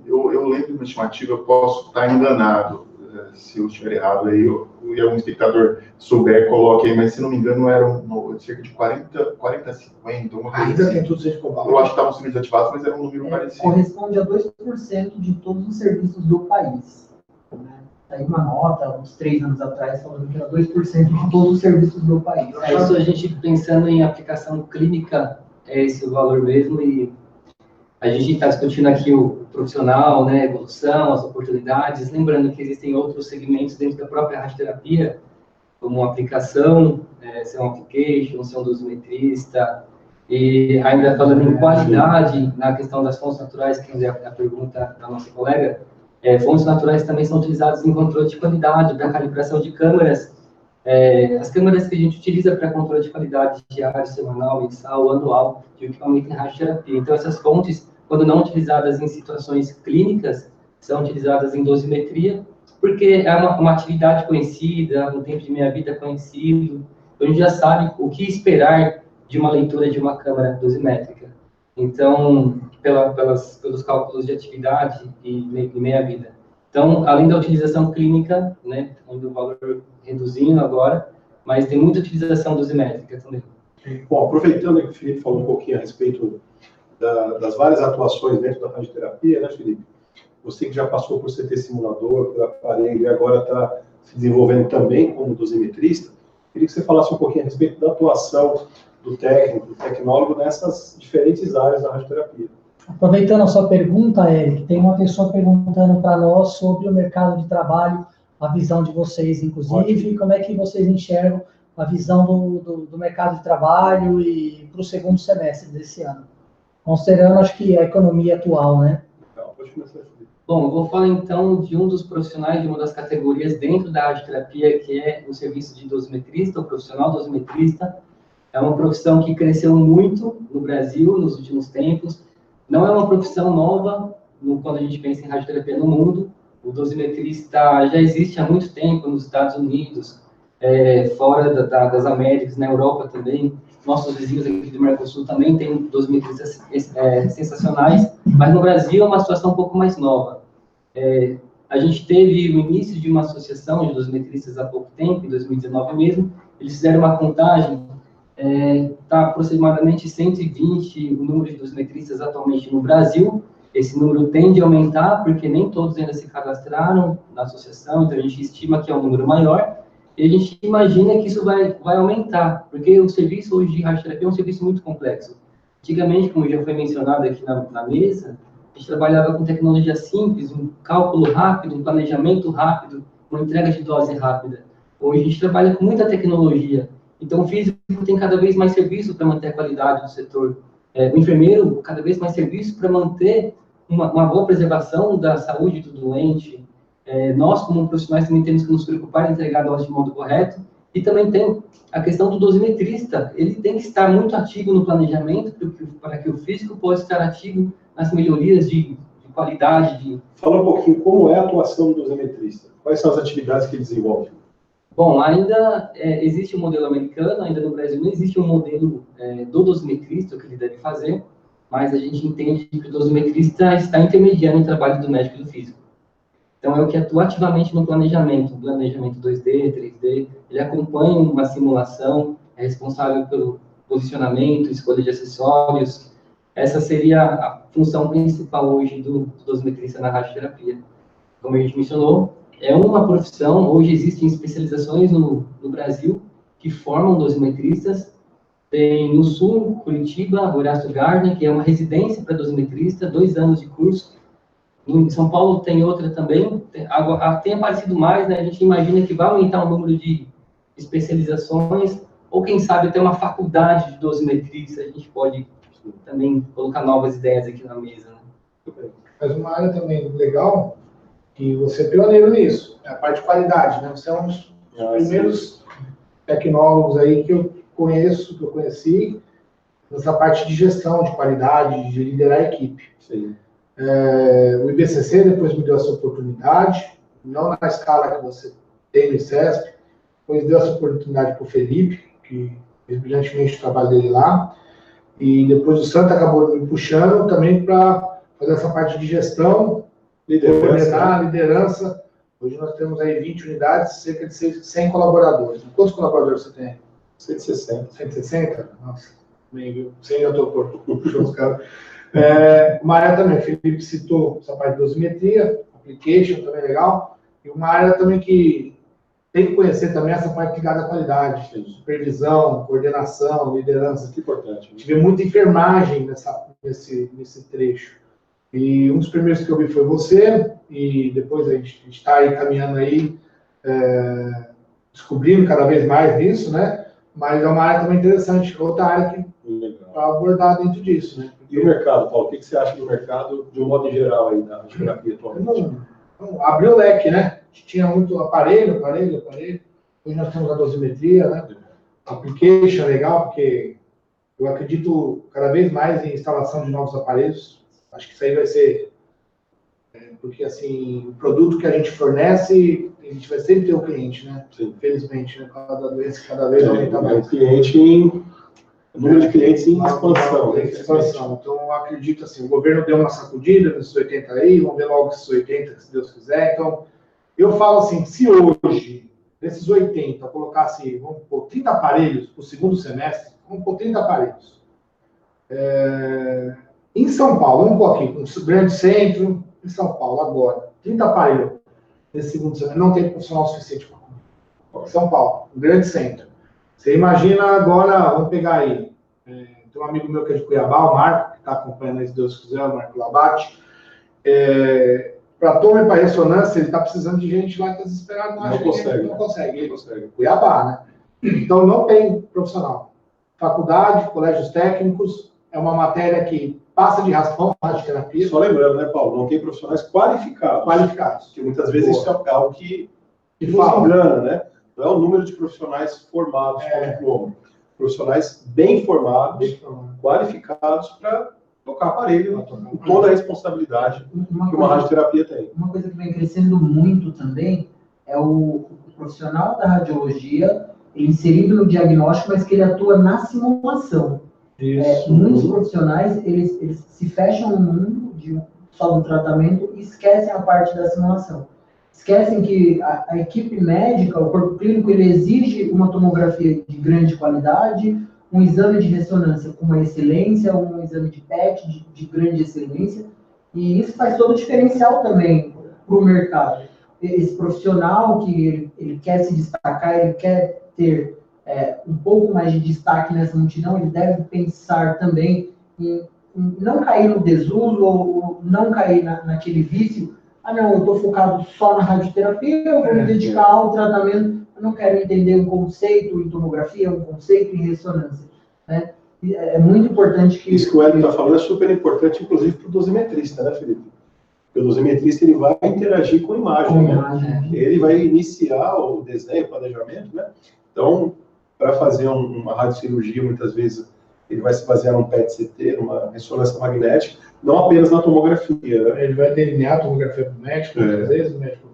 S6: Eu lembro de uma estimativa, eu posso estar enganado, se eu estiver errado aí, e algum espectador souber, coloque aí, mas se não me engano eram cerca de 40 a 50, uma coisa
S4: Ainda
S6: assim.
S4: tem tudo isso de cobalto.
S6: Eu acho que estavam sendo desativados, mas era um número parecido.
S3: Corresponde a 2% de todos os serviços do país. Saiu uma nota, uns 3 anos atrás, falando que era 2% de todos os serviços do país.
S5: Isso a gente pensando em aplicação clínica, é esse o valor mesmo, e a gente está discutindo aqui o profissional, né, a evolução, as oportunidades, lembrando que existem outros segmentos dentro da própria radioterapia, como aplicação, ser um application, ser um dosimetrista, e ainda falando em qualidade, na questão das fontes naturais, que é a pergunta da nossa colega, fontes naturais também são utilizadas em controle de qualidade, para calibração de câmeras. As câmeras que a gente utiliza para controle de qualidade diário, semanal, mensal, anual, de equipamento em radioterapia. Então, essas fontes, quando não utilizadas em situações clínicas, são utilizadas em dosimetria, porque é uma atividade conhecida, um tempo de meia-vida conhecido, a gente já sabe o que esperar de uma leitura de uma câmera dosimétrica. Então, pelos cálculos de atividade e meia-vida. Então, além da utilização clínica, né, onde o valor reduzindo agora, mas tem muita utilização dosimétrica também.
S2: Bom, aproveitando que o Felipe falou um pouquinho a respeito das várias atuações dentro da radioterapia, né, Felipe? Você que já passou por CT simulador, por aparelho, e agora está se desenvolvendo também como dosimetrista, queria que você falasse um pouquinho a respeito da atuação do técnico, do tecnólogo nessas diferentes áreas da radioterapia.
S1: Aproveitando a sua pergunta, Eric, tem uma pessoa perguntando para nós sobre o mercado de trabalho, a visão de vocês, inclusive, e como é que vocês enxergam a visão do mercado de trabalho e para o segundo semestre desse ano, considerando, acho que, a economia atual, né?
S2: Então, pode começar, Felipe.
S5: Bom, eu vou falar então de um dos profissionais de uma das categorias dentro da radioterapia, que é o serviço de dosimetrista, o profissional dosimetrista. É uma profissão que cresceu muito no Brasil nos últimos tempos. Não é uma profissão nova quando a gente pensa em radioterapia no mundo. O dosimetrista já existe há muito tempo nos Estados Unidos, fora das Américas, na Europa também. Nossos vizinhos aqui do Mercosul também têm dosimetristas sensacionais, mas no Brasil é uma situação um pouco mais nova. A gente teve o início de uma associação de dosimetristas há pouco tempo, em 2019 mesmo. Eles fizeram uma contagem, está aproximadamente 120 o número de dosimetristas atualmente no Brasil. Esse número tende a aumentar, porque nem todos ainda se cadastraram na associação, então a gente estima que é um número maior, e a gente imagina que isso vai aumentar, porque o serviço hoje de radioterapia é um serviço muito complexo. Antigamente, como já foi mencionado aqui na mesa, a gente trabalhava com tecnologia simples, um cálculo rápido, um planejamento rápido, uma entrega de dose rápida. Hoje a gente trabalha com muita tecnologia, então o físico tem cada vez mais serviço para manter a qualidade do setor. O enfermeiro, cada vez mais serviço para manter uma boa preservação da saúde do doente. Nós, como profissionais, também temos que nos preocupar em entregar a dose de modo correto. E também tem a questão do dosimetrista. Ele tem que estar muito ativo no planejamento para que o físico possa estar ativo nas melhorias de qualidade.
S2: Fala um pouquinho como é a atuação do dosimetrista. Quais são as atividades que ele desenvolve?
S5: Bom, ainda existe um modelo americano, ainda no Brasil não existe um modelo do dosimetrista, o que ele deve fazer, mas a gente entende que o dosimetrista está intermediando o trabalho do médico e do físico. Então, é o que atua ativamente no planejamento 2D, 3D, ele acompanha uma simulação, é responsável pelo posicionamento, escolha de acessórios. Essa seria a função principal hoje do dosimetrista na radioterapia. Como a gente mencionou, é uma profissão, hoje existem especializações no Brasil que formam dosimetristas. Tem no Sul, Curitiba, Horácio Gardner, que é uma residência para dosimetrista, 2 anos de curso. Em São Paulo tem outra também, tem aparecido mais, né? A gente imagina que vai aumentar o número de especializações, ou quem sabe até uma faculdade de dosimetrista, a gente pode também colocar novas ideias aqui na mesa. Né?
S4: Mas uma área também legal, que você é pioneiro nisso, é a parte de qualidade, né? Você é um dos primeiros tecnólogos aí que eu conheço, que eu conheci, nessa parte de gestão de qualidade, de liderar a equipe.
S2: Sim.
S4: O IBCC depois me deu essa oportunidade, não na escala que você tem no ICESP, depois deu essa oportunidade para o Felipe, que fez brilhantemente o trabalho dele lá. E depois o Santa acabou me puxando também para fazer essa parte de gestão, coordenar, liderança. Hoje nós temos aí 20 unidades, cerca de 100 colaboradores. Quantos colaboradores você tem?
S2: 160.
S4: 160? Nossa, bem, viu? 100 eu estou puxando os caras. Uma área também, o Felipe citou essa parte de dosimetria, application também legal, e uma área também que tem que conhecer também essa parte ligada à qualidade, supervisão, coordenação, liderança.
S2: Que importante.
S4: Tive muita enfermagem nesse trecho. E um dos primeiros que eu vi foi você, e depois a gente está aí caminhando aí, descobrindo cada vez mais nisso, né? Mas é uma área também interessante, outra área que para abordar dentro disso, né?
S2: E o mercado, Paulo? O que você acha do mercado, de um modo geral, aí, da terapia atualmente?
S4: Abriu o leque, né? A gente tinha muito aparelho. Hoje nós temos a dosimetria, né? Application legal, porque eu acredito cada vez mais em instalação de novos aparelhos. Acho que isso aí vai ser... porque, assim, o produto que a gente fornece, a gente vai sempre ter o cliente, né?
S2: Sim.
S4: Infelizmente, né? Cada vez aumenta mais.
S2: O número de clientes em expansão.
S4: Então, eu acredito assim, o governo deu uma sacudida nesses 80 aí, vamos ver logo esses 80, se Deus quiser. Então, eu falo assim, se hoje, desses 80, colocasse, vamos pôr 30 aparelhos para o segundo semestre, vamos pôr 30 aparelhos. Em São Paulo, vamos pôr aqui, um grande centro, em São Paulo, agora, 30 aparelhos nesse segundo semestre, não tem profissional suficiente para São Paulo, um grande centro. Você imagina agora, vamos pegar aí, tem um amigo meu que é de Cuiabá, o Marco, que está acompanhando aí, se Deus quiser, o Marco Labate. Para toma e para ressonância, ele está precisando de gente lá que está desesperado, não consegue. Cuiabá, né? Então não tem profissional. Faculdade, colégios técnicos, é uma matéria que passa de raspão, radioterapia.
S2: Só lembrando, né, Paulo, não tem profissionais qualificados. Porque muitas vezes isso é algo que nos engana, né? Não é o número de profissionais formados com diploma. Profissionais bem formados, qualificados para tocar aparelho, com toda a responsabilidade que uma radioterapia tem.
S3: Uma coisa que vem crescendo muito também é o profissional da radiologia inserido no diagnóstico, mas que ele atua na simulação. Muitos profissionais, eles se fecham no mundo só do tratamento e esquecem a parte da simulação. Esquecem que a equipe médica, o corpo clínico, ele exige uma tomografia de grande qualidade, um exame de ressonância com uma excelência, um exame de PET de grande excelência, e isso faz todo o diferencial também para o mercado. Esse profissional que ele quer se destacar, ele quer ter um pouco mais de destaque nessa multidão, ele deve pensar também em não cair no desuso ou não cair naquele vício. Não, eu estou focado só na radioterapia, eu vou me dedicar ao tratamento, eu não quero entender um conceito em tomografia, um conceito em ressonância. Né? É muito importante que...
S2: Isso que o Hélio está falando é super importante, inclusive para o dosimetrista, né, Felipe? Porque o dosimetrista ele vai interagir com a imagem, né? Ele vai iniciar o desenho, o planejamento, né? Então, para fazer uma radiocirurgia, muitas vezes, ele vai se basear num PET-CT, numa ressonância magnética, não apenas na tomografia. Né?
S4: Ele vai delinear a tomografia para o médico, muitas vezes o médico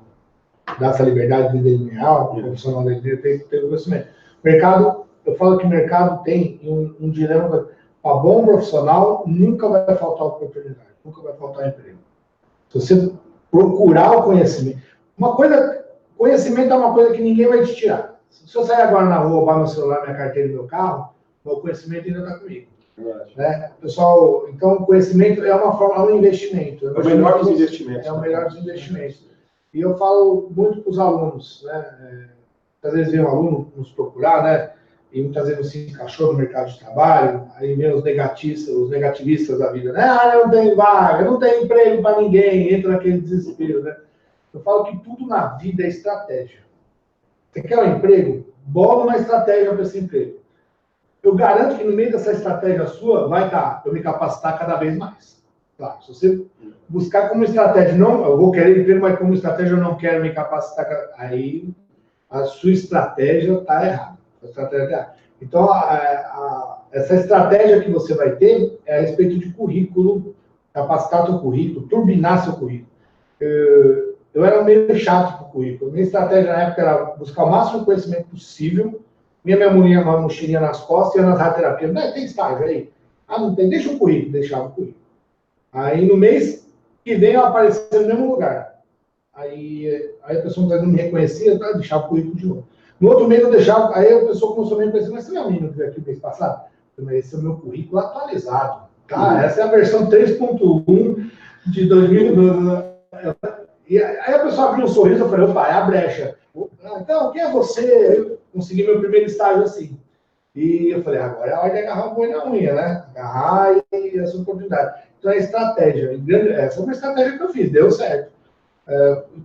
S4: dá essa liberdade de delinear, o profissional dele tem o conhecimento. Mercado, eu falo que o mercado tem um dilema, para bom profissional, nunca vai faltar oportunidade, nunca vai faltar emprego. Se você procurar o conhecimento, conhecimento é uma coisa que ninguém vai te tirar. Se eu sair agora na rua, roubar meu celular, minha carteira e meu carro, o conhecimento ainda está comigo. Né? Pessoal, então o conhecimento é uma forma, é um investimento.
S2: É o melhor dos investimentos.
S4: É o melhor dos investimentos. E eu falo muito para os alunos, né? Às vezes vem um aluno nos procurar, né? E muitas vezes se encaixou no mercado de trabalho, aí vem os negativistas da vida, né? Eu não tenho vaga, eu não tenho emprego para ninguém, entra naquele desespero, né? Eu falo que tudo na vida é estratégia. Você quer um emprego? Bola uma estratégia para esse emprego. Eu garanto que no meio dessa estratégia sua vai estar eu me capacitar cada vez mais. Claro, se você buscar como estratégia, não, eu vou querer emprego, mas como estratégia eu não quero me capacitar, aí a sua estratégia está errada. Então, essa estratégia que você vai ter é a respeito de currículo, capacitar seu currículo, turbinar seu currículo. Eu era meio chato com o currículo. Minha estratégia na época era buscar o máximo de conhecimento possível minha mochilinha nas costas e eu nas radioterapias. Não, tem estágio aí? Ah, não tem, deixa o currículo, deixava o currículo. Aí no mês que vem eu apareci no mesmo lugar. Aí a pessoa não me reconhecia, eu deixava o currículo de novo. No outro mês eu deixava, aí a pessoa começou a me reconhecer, mas você não é o menino que veio aqui o mês passado? Mas esse é o meu currículo atualizado. Tá? Essa é a versão 3.1 de 2012. E aí a pessoa abriu um sorriso, eu falei, opa, é a brecha. Então, quem é você? Eu consegui meu primeiro estágio assim. E eu falei, agora é a hora de agarrar o boi na unha, né? Agarrar e essa oportunidade. Então, é estratégia. Essa é uma estratégia que eu fiz, deu certo.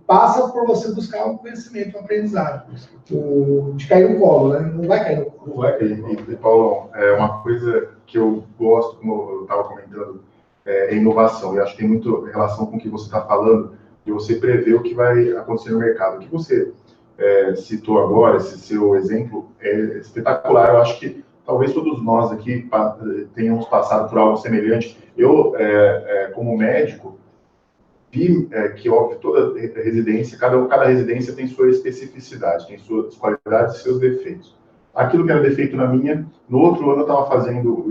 S4: Passa por você buscar um conhecimento, um aprendizado. De cair no colo, né? Não vai cair no colo.
S6: Não vai cair. E, Paulo, uma coisa que eu gosto, como eu estava comentando, é inovação. E acho que tem muito relação com o que você está falando, de você prever o que vai acontecer no mercado. O que você citou agora, esse seu exemplo, é espetacular. Eu acho que talvez todos nós aqui tenhamos passado por algo semelhante. Eu, como médico, vi que, óbvio, toda residência, cada residência tem sua especificidade, tem suas qualidades e seus defeitos. Aquilo que era defeito na minha, no outro ano eu estava fazendo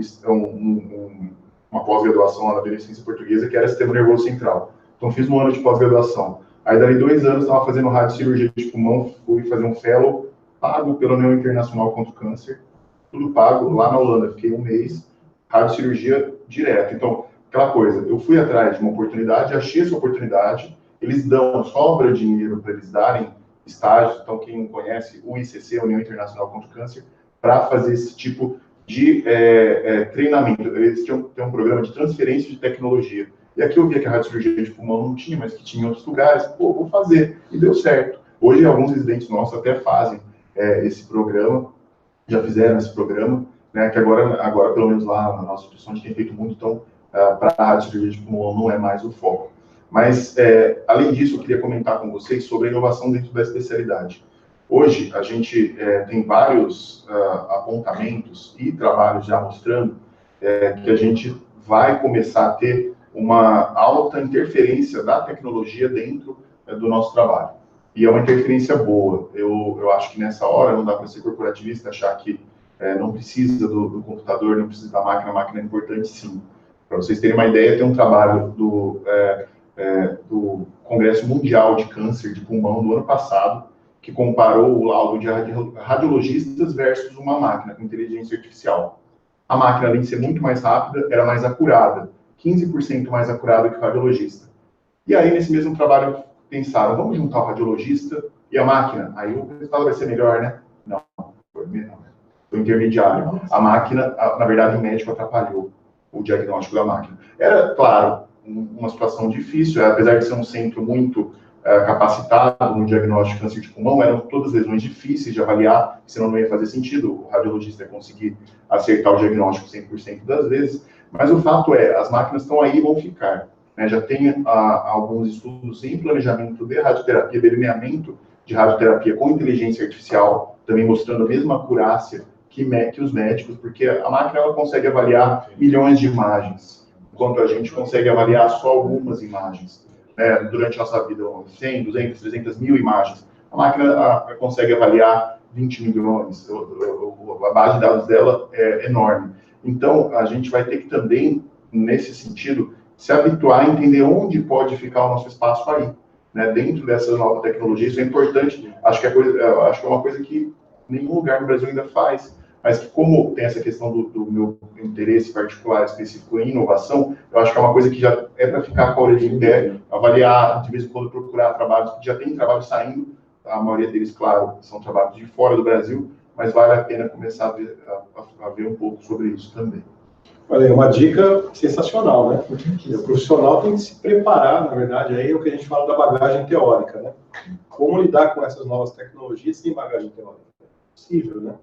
S6: uma pós-graduação lá na Beneficência Portuguesa, que era Sistema Nervoso Central. Então, fiz um ano de pós-graduação. Aí, dali 2 anos, estava fazendo radiocirurgia de pulmão, fui fazer um fellow, pago pela União Internacional contra o Câncer, tudo pago, lá na Holanda. Fiquei 1 mês, radiocirurgia direto. Então, aquela coisa, eu fui atrás de uma oportunidade, achei essa oportunidade, eles sobra dinheiro para eles darem estágios, então quem não conhece, o ICC, a União Internacional contra o Câncer, para fazer esse tipo de treinamento. Eles têm um programa de transferência de tecnologia. E aqui eu via que a radiocirurgia de pulmão não tinha, mas que tinha em outros lugares. Pô, vou fazer. E deu certo. Hoje, alguns residentes nossos até fazem esse programa, já fizeram esse programa, né, que agora, pelo menos lá na nossa instituição, a gente tem feito muito, então, para a radiocirurgia de pulmão não é mais o foco. Mas, além disso, eu queria comentar com vocês sobre a inovação dentro da especialidade. Hoje, a gente tem vários apontamentos e trabalhos já mostrando que a gente vai começar a ter uma alta interferência da tecnologia dentro do nosso trabalho. E é uma interferência boa. Eu acho que nessa hora não dá para ser corporativista, achar que não precisa do computador, não precisa da máquina, a máquina é importante sim. Para vocês terem uma ideia, tem um trabalho do Congresso Mundial de Câncer de Pulmão do ano passado, que comparou o laudo de radiologistas versus uma máquina com inteligência artificial. A máquina, além de ser muito mais rápida, era mais acurada, 15% mais acurada que o radiologista. E aí, nesse mesmo trabalho, pensaram, vamos juntar o radiologista e a máquina? Aí o resultado vai ser melhor, né? Não, foi intermediário. A máquina, na verdade, o médico atrapalhou o diagnóstico da máquina. Era, claro, uma situação difícil, apesar de ser um centro muito capacitado no diagnóstico de câncer de pulmão, eram todas lesões difíceis de avaliar, senão não ia fazer sentido o radiologista conseguir acertar o diagnóstico 100% das vezes, mas o fato é, as máquinas estão aí e vão ficar. Né? Já tem alguns estudos em planejamento de radioterapia, delineamento de radioterapia com inteligência artificial, também mostrando a mesma acurácia que os médicos, porque a máquina ela consegue avaliar milhões de imagens, enquanto a gente consegue avaliar só algumas imagens. Durante a nossa vida, 100, 200, 300 mil imagens. A máquina consegue avaliar 20 milhões, a base de dados dela é enorme. Então, a gente vai ter que também, nesse sentido, se habituar a entender onde pode ficar o nosso espaço aí, né? Dentro dessa nova tecnologia. Isso é importante, acho que é uma coisa que nenhum lugar no Brasil ainda faz, mas que como tem essa questão do meu interesse particular específico em inovação, eu acho que é uma coisa que já é para ficar com a orelha em pé, avaliar, de vez em quando procurar trabalhos, que já tem trabalho saindo, a maioria deles, claro, são trabalhos de fora do Brasil, mas vale a pena começar a ver um pouco sobre isso também.
S2: Olha, é uma dica sensacional, né? O profissional tem que se preparar, na verdade, aí é o que a gente fala da bagagem teórica, né? Como lidar com essas novas tecnologias sem bagagem teórica? É possível, né?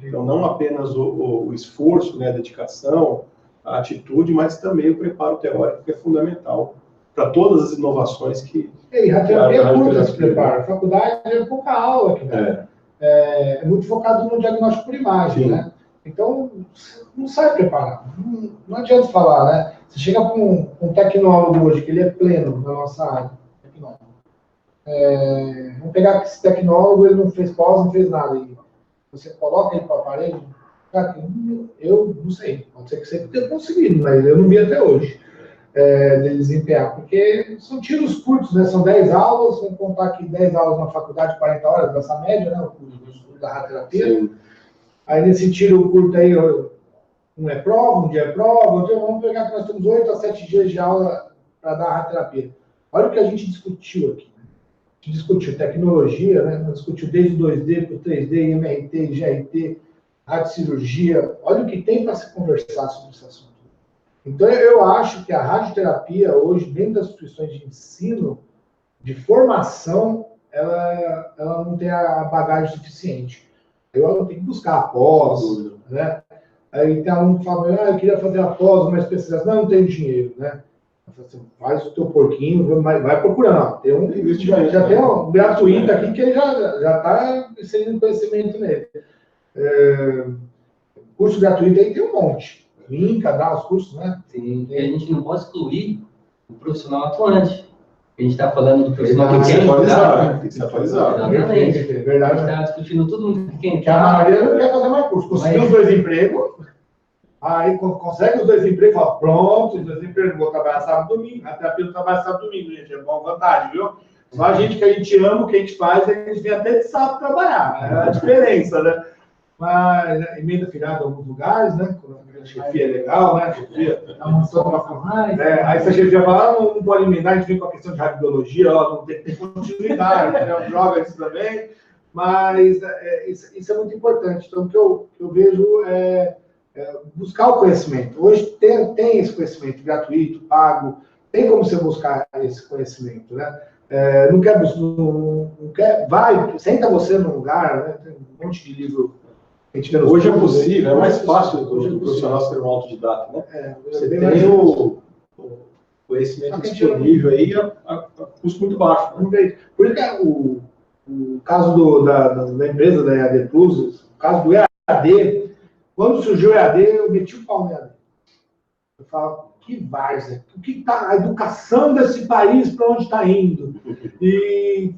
S2: Então, não apenas o esforço, né, a dedicação, a atitude, mas também o preparo teórico, que é fundamental para todas as inovações que...
S4: E a terapia é curta esse preparo. A faculdade é pouca aula aqui, né? É muito focado no diagnóstico por imagem, né? Então, não sai preparado. Não adianta falar, né? Você chega com um tecnólogo hoje, que ele é pleno na nossa área, vamos pegar esse tecnólogo, ele não fez pós, não fez nada. você coloca ele para a parede, cara, eu não sei, pode ser que você tenha conseguido, mas eu não vi até hoje de desempenhar, porque são tiros curtos, né? São 10 aulas, vamos contar aqui 10 aulas na faculdade, 40 horas, dessa média, né? O curso da radioterapia. Aí nesse tiro curto aí, um é prova, um dia é prova, então vamos pegar que nós temos 8 a 7 dias de aula para dar radioterapia. Olha o que a gente discutiu aqui. A gente discutiu tecnologia, né? Nós discutiu desde o 2D para o 3D, MRT, GRT, radiocirurgia. Olha o que tem para se conversar sobre esse assunto. Então, eu acho que a radioterapia, hoje, dentro das instituições de ensino, de formação, ela não tem a bagagem suficiente. Eu tenho que buscar após, né? Aí tem aluno que fala, eu queria fazer após uma especialização, não tenho dinheiro, né? Assim, faz o teu porquinho, vai procurando. Tem já tem um gratuito aqui que ele já está inserindo conhecimento nele. Curso gratuito aí tem um monte. Linka, dá os cursos, né?
S5: Sim, e a gente não pode excluir o profissional atuante. A gente está falando do profissional que quer
S2: atualizar, tem que se atualizar.
S5: Exatamente.
S4: É verdade.
S5: A gente está discutindo tudo muito quem
S4: Que a maioria não quer fazer mais curso. Conseguiu os 2 empregos, aí quando consegue os 2 empregos, fala, pronto, os 2 empregos, vou trabalhar sábado e domingo. A terapia não trabalha sábado e domingo, gente, é uma vantagem, viu? Só a gente que a gente ama, o que a gente faz, a gente vem até de sábado trabalhar. É a diferença, né? Mas, né, emenda feriado em alguns lugares, né? Quando a chefia é legal, né? A chefia dá uma mais. Aí se a chefia fala, não pode emendar, a gente vem com a questão de radiobiologia, não tem que ter continuidade, né? Joga isso também. Mas isso é muito importante. Então, o que eu vejo é buscar o conhecimento. Hoje tem esse conhecimento gratuito, pago, tem como você buscar esse conhecimento, né? Não quer, vai, senta você num lugar, né? Tem um monte de livro.
S2: Hoje é possível, é mais fácil o profissional ser um autodidata, né? Você tem o conhecimento disponível aí a custo muito baixo.
S4: Né? Por isso que o caso da empresa da EAD Plus, o caso do EAD, quando surgiu o EAD, eu meti o pau no EAD. Eu falo, que várzea, o que está a educação desse país, para onde está indo? E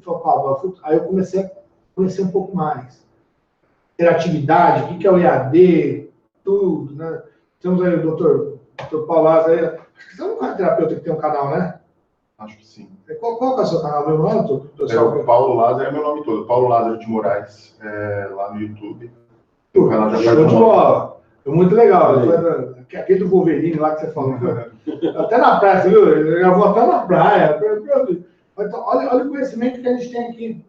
S4: aí eu comecei a conhecer um pouco mais. Interatividade, o que é o EAD, tudo, né? Temos aí o doutor Paulo Lázaro, acho que você é um terapeuta que tem um canal, né?
S6: Acho que sim.
S4: Qual que é o seu canal? Meu nome,
S6: o Paulo Lázaro é meu nome todo, Paulo Lázaro de Moraes, lá no YouTube. O canal já
S4: show de bola. É muito legal. Aquele do Wolverine lá que você falou. Até na praia, você viu? Eu vou até na praia. Então, olha o conhecimento que a gente tem aqui.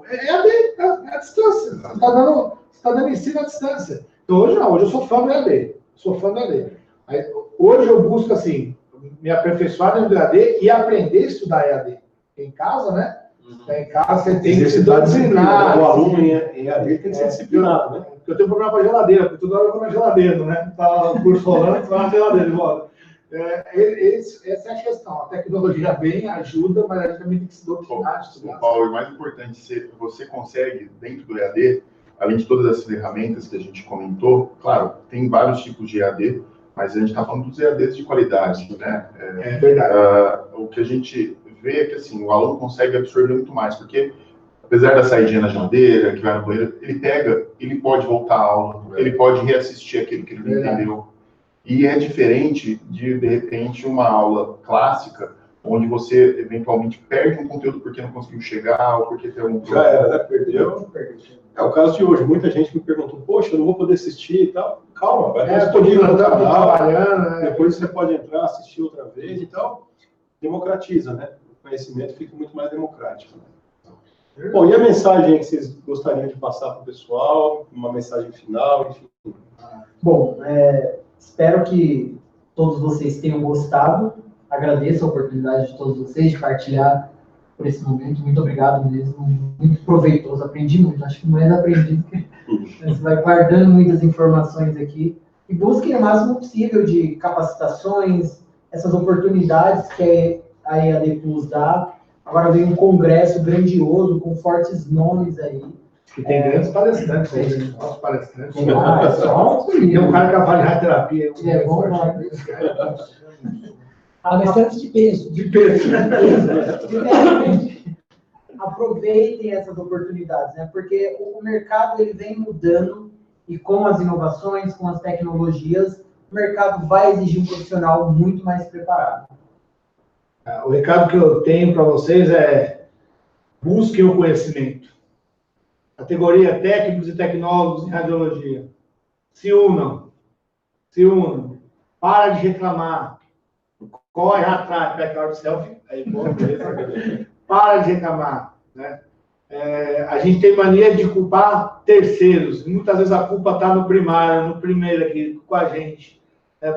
S4: É a distância. Você está dando ensino à distância. Então, hoje não. Hoje eu sou fã do EAD. Aí, hoje eu busco, assim, me aperfeiçoar dentro do EAD e aprender a estudar EAD. Em casa, né? Em casa você tem que se disciplinar.
S2: O aluno em EAD tem que ser disciplinado, né?
S4: Porque eu tenho problema com a geladeira, porque toda hora eu vou na geladeira, né? Tá o curso rolando, vai na geladeira de volta. Essa é a questão. A tecnologia vem, ajuda, mas a gente também tem que se doutrinar.
S6: Paulo, o mais importante, você consegue, dentro do EAD, além de todas as ferramentas que a gente comentou, claro, tem vários tipos de EAD, mas a gente está falando dos EADs de qualidade, né?
S4: É verdade.
S6: O que a gente vê é que, assim, o aluno consegue absorver muito mais, porque apesar da saidinha na geladeira, que vai no banheiro, ele pode voltar à aula, ele pode reassistir aquilo que ele não entendeu. E é diferente de repente, uma aula clássica, onde você, eventualmente, perde um conteúdo porque não conseguiu chegar, ou porque tem algum problema.
S2: Já era, né? Perdeu. É o caso de hoje. Muita gente me perguntou, poxa, eu não vou poder assistir e tal. Calma, vai estar disponível no canal,
S4: trabalhando,
S2: depois você pode entrar, assistir outra vez. Então, democratiza, né? O conhecimento fica muito mais democrático. Né? Bom, e a mensagem que vocês gostariam de passar para o pessoal? Uma mensagem final, enfim.
S3: Bom, espero que todos vocês tenham gostado. Agradeço a oportunidade de todos vocês de partilhar por esse momento. Muito obrigado mesmo. Muito proveitoso. Aprendi muito. Acho que não é aprendido, porque você vai guardando muitas informações aqui. E busquem o máximo possível de capacitações, essas oportunidades que a EAD Plus dá. Agora vem um congresso grandioso, com fortes nomes aí.
S4: E tem grandes palestrantes aí, nossos palestrantes.
S3: Tem
S4: um cara que trabalha em radioterapia.
S3: É bom,
S1: Palestrantes de peso.
S4: De peso.
S3: aproveitem essas oportunidades, né? Porque o mercado ele vem mudando e com as inovações, com as tecnologias, o mercado vai exigir um profissional muito mais preparado.
S4: O recado que eu tenho para vocês é: busquem o conhecimento. Categoria técnicos e tecnólogos em radiologia. Se unam. Se unam. Para de reclamar. Corre atrás. Backyard selfie. Aí, bom, beleza. Para de reclamar. Né? A gente tem mania de culpar terceiros. Muitas vezes a culpa está no primário, no primeiro aqui com a gente.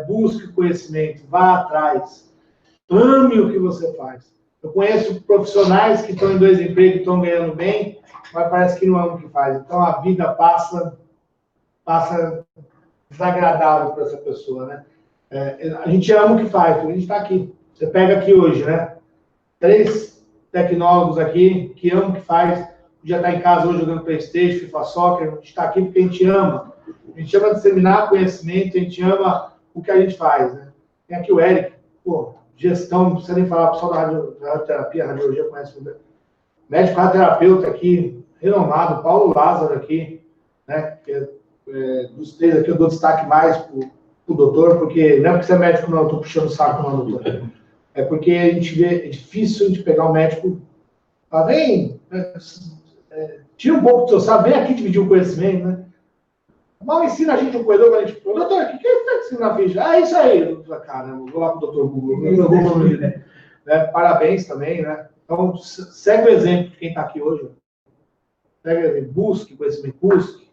S4: Busque o conhecimento. Vá atrás. Ame o que você faz. Eu conheço profissionais que estão em 2 empregos e estão ganhando bem, mas parece que não amam o que faz. Então a vida passa desagradável para essa pessoa, né? A gente ama o que faz, a gente está aqui. Você pega aqui hoje, né? 3 tecnólogos aqui que amam o que faz. Podia estar em casa hoje jogando PlayStation, FIFA Soccer. A gente está aqui porque a gente ama. A gente ama disseminar conhecimento, a gente ama o que a gente faz, né? Tem aqui o Eric, pô, gestão, não precisa nem falar, o pessoal da radioterapia, radiologia conhece muito bem. Médico radioterapeuta aqui, renomado, Paulo Lázaro aqui, né? Que dos 3 aqui eu dou destaque mais pro doutor, porque não é porque você é médico, não, eu tô puxando o saco, não, doutor. É porque a gente vê, é difícil de pegar um médico, vem, tira um pouco do seu saber, vem aqui dividir o conhecimento, né? Mal ensina a gente um corredor, a gente, doutor, o que está ensinando na ficha? Isso aí, cara, eu vou lá pro doutor Google, né? Parabéns também, né? Então, segue o exemplo de quem está aqui hoje. Segue o exemplo, busque conhecimento, busque.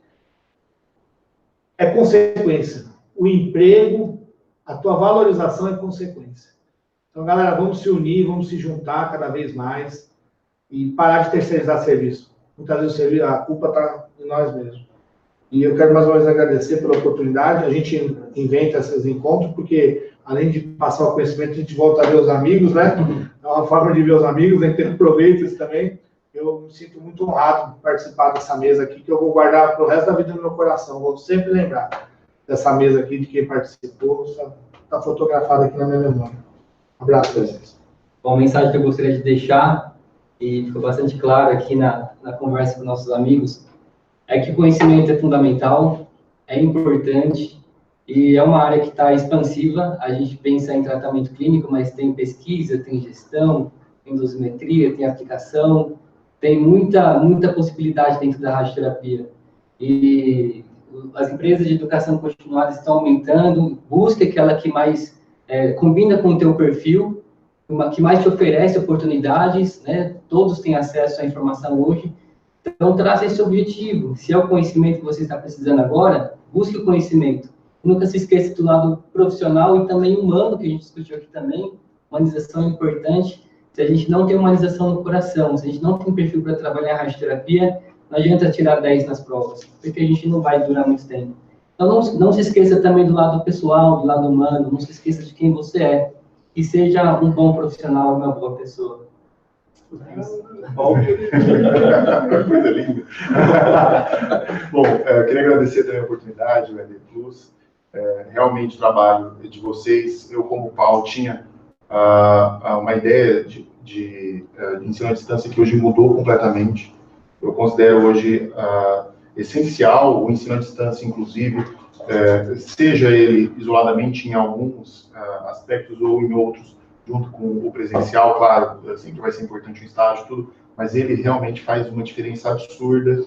S4: É consequência. O emprego, a tua valorização é consequência. Então, galera, vamos se unir, vamos se juntar cada vez mais e parar de terceirizar serviço. Muitas vezes a culpa está em nós mesmos. E eu quero mais uma vez agradecer pela oportunidade. A gente inventa esses encontros, porque além de passar o conhecimento, a gente volta a ver os amigos, né? É uma forma de ver os amigos, a gente tem proveito isso também. Eu me sinto muito honrado de participar dessa mesa aqui, que eu vou guardar para o resto da vida no meu coração. Vou sempre lembrar dessa mesa aqui, de quem participou. Está fotografado aqui na minha memória. Um abraço para vocês.
S5: Bom, a mensagem que eu gostaria de deixar, e ficou bastante claro aqui na conversa com nossos amigos, é que o conhecimento é fundamental, é importante, e é uma área que está expansiva. A gente pensa em tratamento clínico, mas tem pesquisa, tem gestão, tem dosimetria, tem aplicação, tem muita possibilidade dentro da radioterapia. E as empresas de educação continuada estão aumentando. Busque aquela que mais combina com o teu perfil, que mais te oferece oportunidades, né? Todos têm acesso à informação hoje. Então, traça esse objetivo. Se é o conhecimento que você está precisando agora, busque o conhecimento. Nunca se esqueça do lado profissional e também humano, que a gente discutiu aqui também. Humanização é importante. Se a gente não tem humanização no coração, se a gente não tem perfil para trabalhar a radioterapia, não adianta tirar 10 nas provas, porque a gente não vai durar muito tempo. Então, não se esqueça também do lado pessoal, do lado humano, não se esqueça de quem você é. E seja um bom profissional, uma boa pessoa.
S6: Bom, coisa linda. Bom, eu queria agradecer também a oportunidade, o ED Plus. Realmente o trabalho de vocês, eu como Paulo tinha uma ideia de ensino à distância que hoje mudou completamente. Eu considero hoje essencial o ensino à distância, inclusive, seja ele isoladamente em alguns aspectos ou em outros, junto com o presencial, claro, sempre vai ser importante o estágio, tudo, mas ele realmente faz uma diferença absurda.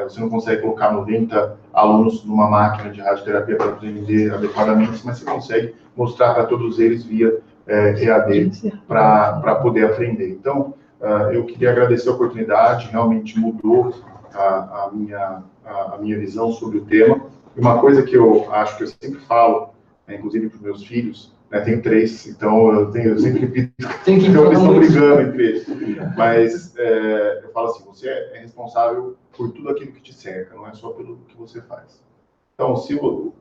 S6: Você não consegue colocar 90 alunos numa máquina de radioterapia para aprender adequadamente, mas você consegue mostrar para todos eles via EAD para poder aprender. Então, eu queria agradecer a oportunidade, realmente mudou a minha visão sobre o tema. E uma coisa que eu acho que eu sempre falo, inclusive para os meus filhos, tenho 3, então eu sempre repito, eles estão brigando entre eles. Mas eu falo assim, você é responsável por tudo aquilo que te cerca, não é só pelo que você faz. Então, se o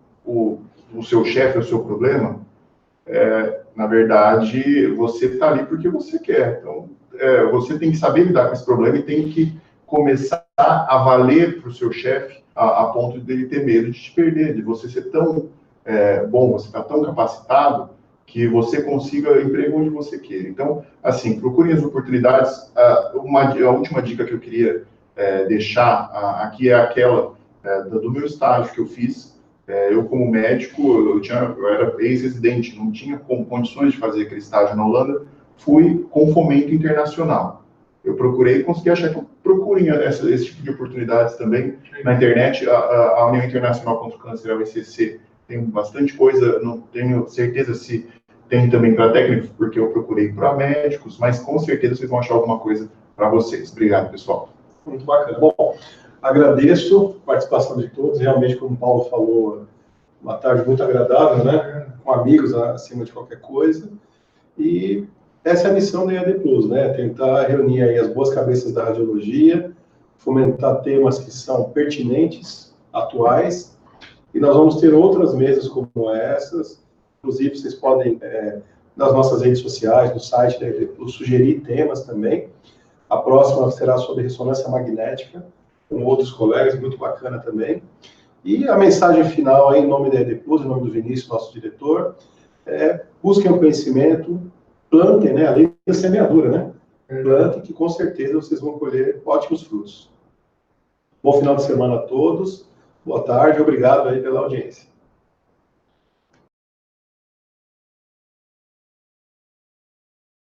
S6: seu chefe é o seu problema, na verdade, você está ali porque você quer. Então, você tem que saber lidar com esse problema e tem que começar a valer para o seu chefe a ponto dele ter medo de te perder, de você ser tão bom, você está tão capacitado, que você consiga emprego onde você queira. Então, assim, procurem as oportunidades. A última dica que eu queria deixar aqui é aquela do meu estágio que eu fiz. Eu, como médico, eu era ex-residente, não tinha condições de fazer aquele estágio na Holanda, fui com fomento internacional. Eu procurei e consegui achar que procurem esse tipo de oportunidades também na internet. A União Internacional contra o Câncer, a UNCC, tem bastante coisa, não tenho certeza se tem também para técnicos, porque eu procurei para médicos, mas com certeza vocês vão achar alguma coisa para vocês. Obrigado, pessoal.
S2: Muito bacana. Bom, agradeço a participação de todos. Realmente, como o Paulo falou, uma tarde muito agradável, né? Com amigos acima de qualquer coisa. E essa é a missão da EAD Plus, né? Tentar reunir aí as boas cabeças da radiologia, fomentar temas que são pertinentes, atuais. E nós vamos ter outras mesas como essas. Inclusive, vocês podem, nas nossas redes sociais, no site da EAD Plus, sugerir temas também. A próxima será sobre ressonância magnética, com outros colegas, muito bacana também. E a mensagem final, aí, em nome da EAD Plus, em nome do Vinícius, nosso diretor, busquem o conhecimento, plantem, né? A lei da semeadura, né? Plantem, que com certeza vocês vão colher ótimos frutos. Bom final de semana a todos, boa tarde, obrigado aí pela audiência.